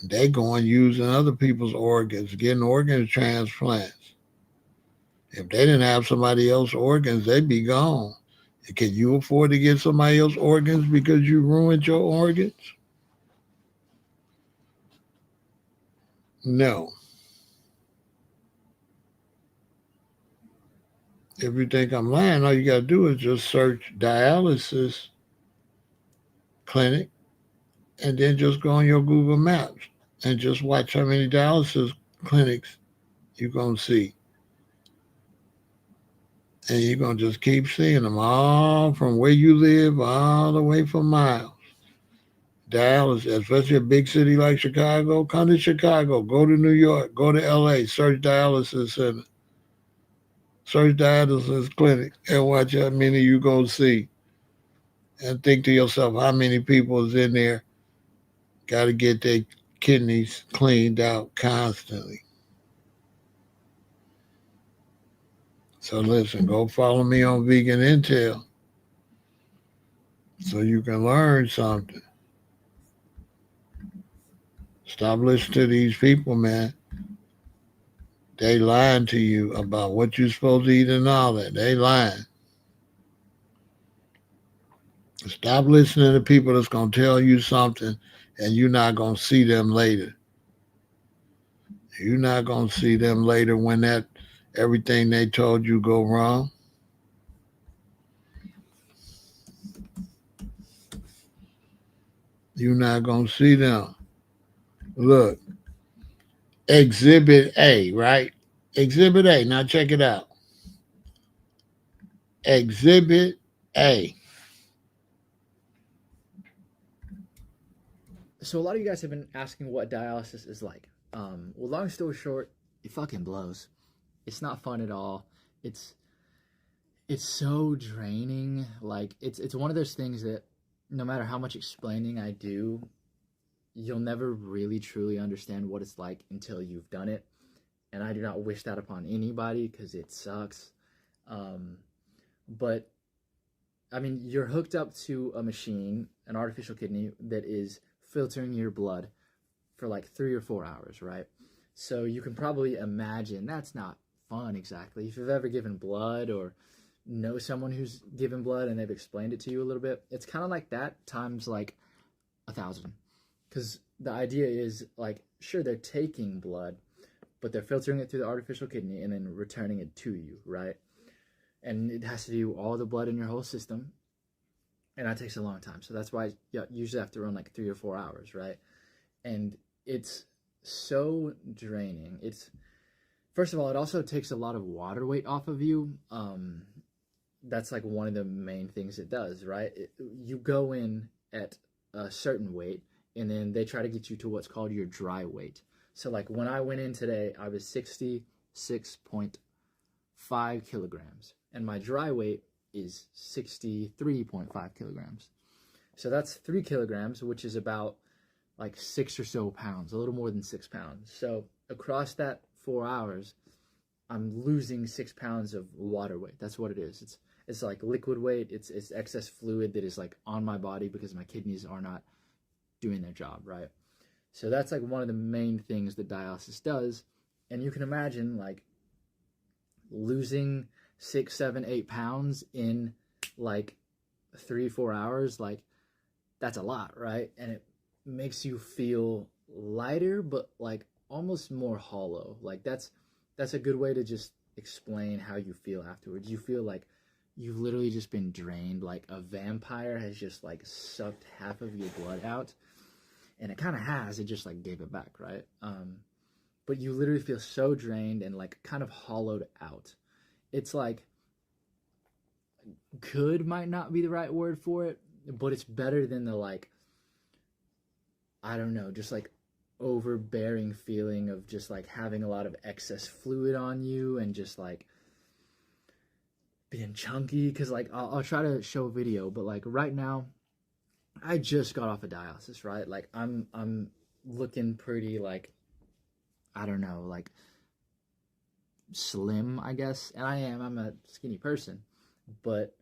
They going using other people's organs, getting organ transplants. If they didn't have somebody else's organs, they'd be gone. Can you afford to give somebody else organs because you ruined your organs? No. If you think I'm lying, all you got to do is just search dialysis clinic and then just go on your Google Maps and just watch how many dialysis clinics you're going to see. And you're going to just keep seeing them all from where you live, all the way for miles. Dialysis, especially a big city like Chicago, come to Chicago, go to New York, go to LA, search dialysis center, search dialysis clinic, and watch how many you're going to see. And think to yourself, how many people is in there got to get their kidneys cleaned out constantly. So listen, go follow me on Vegan Intel so you can learn something. Stop listening to these people, man. They lying to you about what you're supposed to eat and all that. They lying. Stop listening to people that's going to tell you something and you're not going to see them later. You're not going to see them later when that everything they told you go wrong. You're not going to see them. Look, Exhibit A, right? Exhibit A. Now check it out. Exhibit A. So a lot of you guys have been asking what dialysis is like. Well, long story short, it fucking blows. It's not fun at all. It's so draining. Like it's one of those things that no matter how much explaining I do, you'll never really truly understand what it's like until you've done it. And I do not wish that upon anybody because it sucks. But I mean, you're hooked up to a machine, an artificial kidney that is filtering your blood for like 3 or 4 hours, right? So you can probably imagine that's not fun exactly. If you've ever given blood or know someone who's given blood and they've explained it to you a little bit, it's kind of like that times like 1,000. Because the idea is like, sure, they're taking blood, but they're filtering it through the artificial kidney and then returning it to you, right? And it has to do all the blood in your whole system, and that takes a long time. So that's why you usually have to run like 3 or 4 hours, right? And it's so draining. It's, first of all, it also takes a lot of water weight off of you. That's like one of the main things it does, right? You go in at a certain weight, and then they try to get you to what's called your dry weight. So like when I went in today, I was 66.5 kilograms, and my dry weight is 63.5 kilograms. So that's 3 kilograms, which is about like 6 or so pounds, a little more than 6 pounds. So across that 4 hours, I'm losing 6 pounds of water weight. That's what it is. It's like liquid weight. It's excess fluid that is like on my body because my kidneys are not doing their job, right? So that's like one of the main things that dialysis does. And you can imagine like losing 6, 7, 8 pounds in like 3, 4 hours. Like that's a lot, right? And it makes you feel lighter, but like almost more hollow. Like that's a good way to just explain how you feel afterwards. You feel like you've literally just been drained, like a vampire has just like sucked half of your blood out. And it kind of has, it just like gave it back, right? But you literally feel so drained and like kind of hollowed out. It's like, good might not be the right word for it, but it's better than the like, I don't know, just like overbearing feeling of just like having a lot of excess fluid on you and just like being chunky. Because like I'll try to show a video, but like right now I just got off of dialysis, right? Like I'm looking pretty like, I don't know, like slim, I guess. And I'm a skinny person, but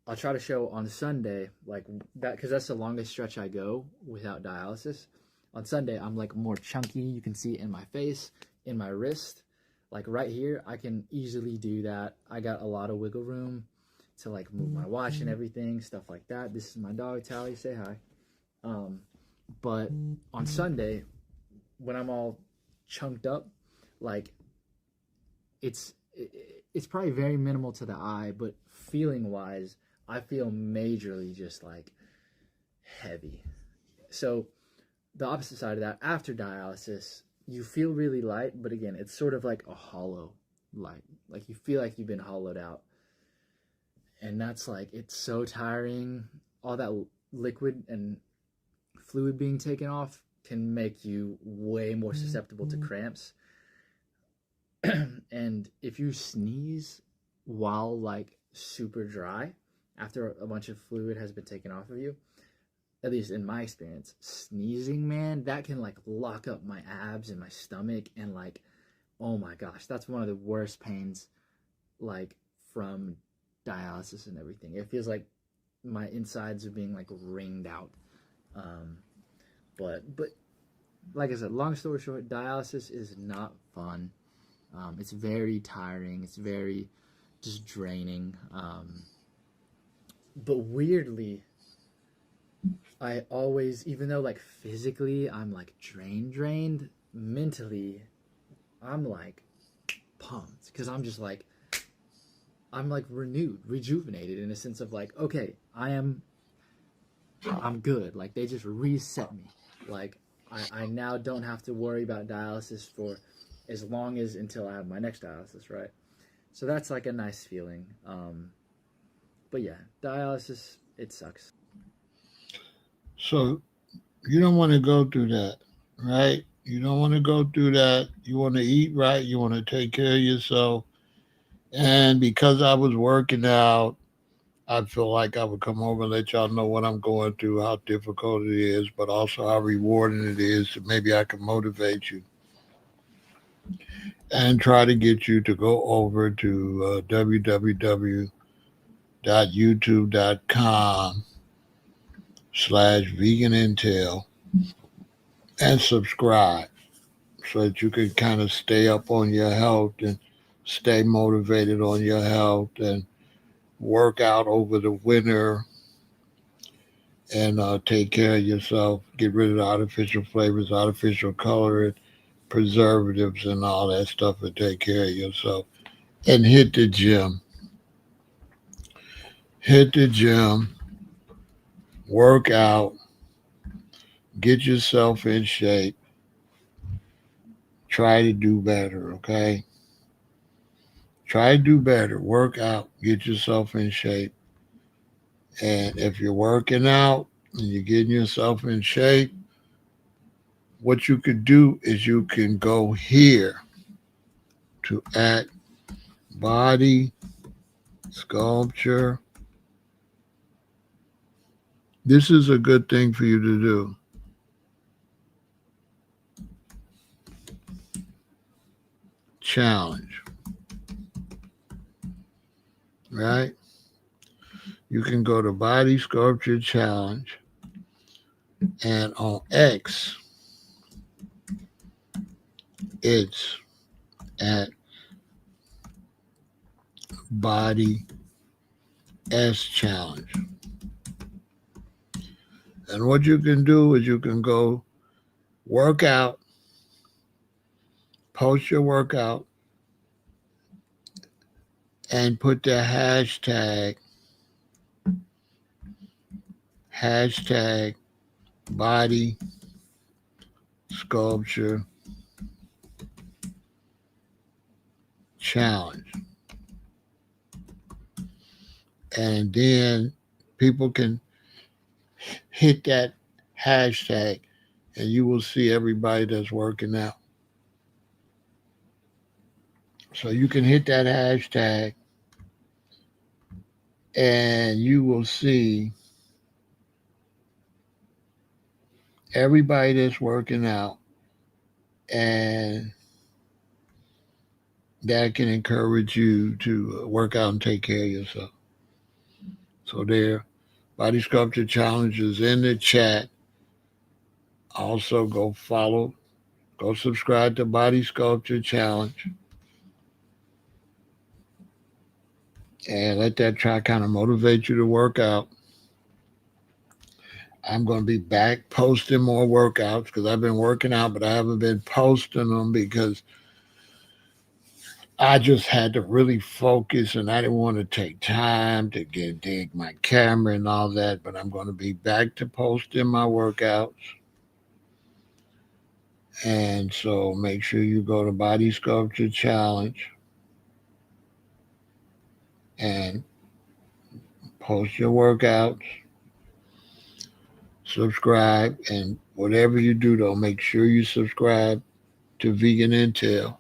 I'll try to show on Sunday like that, because that's the longest stretch I go without dialysis. On Sunday, I'm like more chunky. You can see it in my face, in my wrist. Like right here, I can easily do that. I got a lot of wiggle room to like move my watch and everything, stuff like that. This is my dog Tally, say hi. But on Sunday, when I'm all chunked up, like it's probably very minimal to the eye, but feeling wise, I feel majorly just like heavy. So the opposite side of that, after dialysis, you feel really light, but again, it's sort of like a hollow light. Like you feel like you've been hollowed out. And that's like, it's so tiring. All that liquid and fluid being taken off can make you way more susceptible to cramps. And if you sneeze while like super dry, after a bunch of fluid has been taken off of you, at least in my experience, sneezing, man, that can like lock up my abs and my stomach, and like, oh my gosh, that's one of the worst pains, like from dialysis and everything. It feels like my insides are being like wringed out. But like I said, long story short, dialysis is not fun. It's very tiring. It's very just draining. But weirdly, I always, even though like physically I'm like drained, mentally I'm like pumped, because I'm just like, I'm like renewed, rejuvenated, in a sense of like, okay, I'm good. Like they just reset me. Like I now don't have to worry about dialysis for as long as until I have my next dialysis, right? So that's like a nice feeling. But yeah, dialysis, it sucks. So you don't want to go through that, right? You don't want to go through that. You want to eat right. You want to take care of yourself. And because I was working out, I feel like I would come over and let y'all know what I'm going through, how difficult it is, but also how rewarding it is. So maybe I can motivate you and try to get you to go over to www.youtube.com/veganintel and subscribe so that you can kind of stay up on your health and stay motivated on your health and work out over the winter and take care of yourself. Get rid of the artificial flavors, artificial coloring, preservatives, and all that stuff, and take care of yourself. And hit the gym. Hit the gym. Work out. Get yourself in shape. Try to do better, okay? Try to do better. Work out. Get yourself in shape. And if you're working out and you're getting yourself in shape, what you could do is you can go here to at body sculpture. This is a good thing for you to do. Challenge, right? You can go to body sculpture challenge, and on X, it's at body S challenge. And what you can do is you can go work out, post your workout, and put the hashtag body sculpture challenge. And then people can hit that hashtag and you will see everybody that's working out. So you can hit that hashtag and you will see everybody that's working out, and that can encourage you to work out and take care of yourself. So there, body sculpture challenge is in the chat. Also go follow, go subscribe to Body Sculpture Challenge. and let that try kind of motivate you to work out. I'm going to be back posting more workouts because I've been working out, but I haven't been posting them because I just had to really focus and I didn't want to take time to get dig my camera and all that. But I'm going to be back to posting my workouts. And so make sure you go to Body Sculpture Challenge and post your workouts, subscribe, and whatever you do though, make sure you subscribe to Vegan Intel.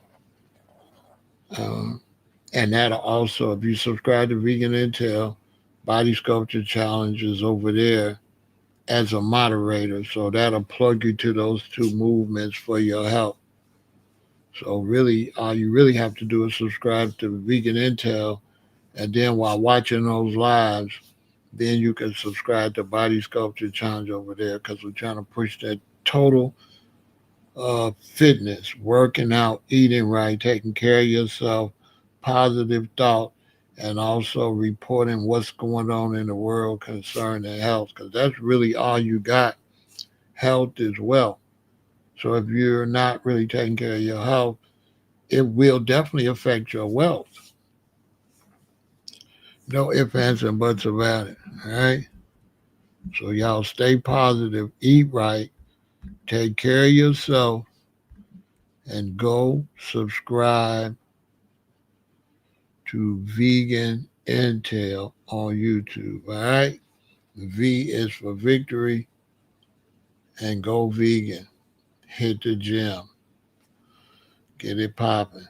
Um, and that'll also, if you subscribe to Vegan Intel, Body Sculpture Challenge is over there as a moderator. So that'll plug you to those two movements for your health. So really, all you really have to do is subscribe to Vegan Intel, and then while watching those lives, then you can subscribe to Body Sculpture Challenge over there because we're trying to push that total fitness, working out, eating right, taking care of yourself, positive thought, and also reporting what's going on in the world concerning health because that's really all you got. Health is wealth. So if you're not really taking care of your health, it will definitely affect your wealth. No ifs, ands, and buts about it. All right. So y'all stay positive, eat right, take care of yourself, and go subscribe to Vegan Intel on YouTube. All right. V is for victory and go vegan. Hit the gym. Get it popping.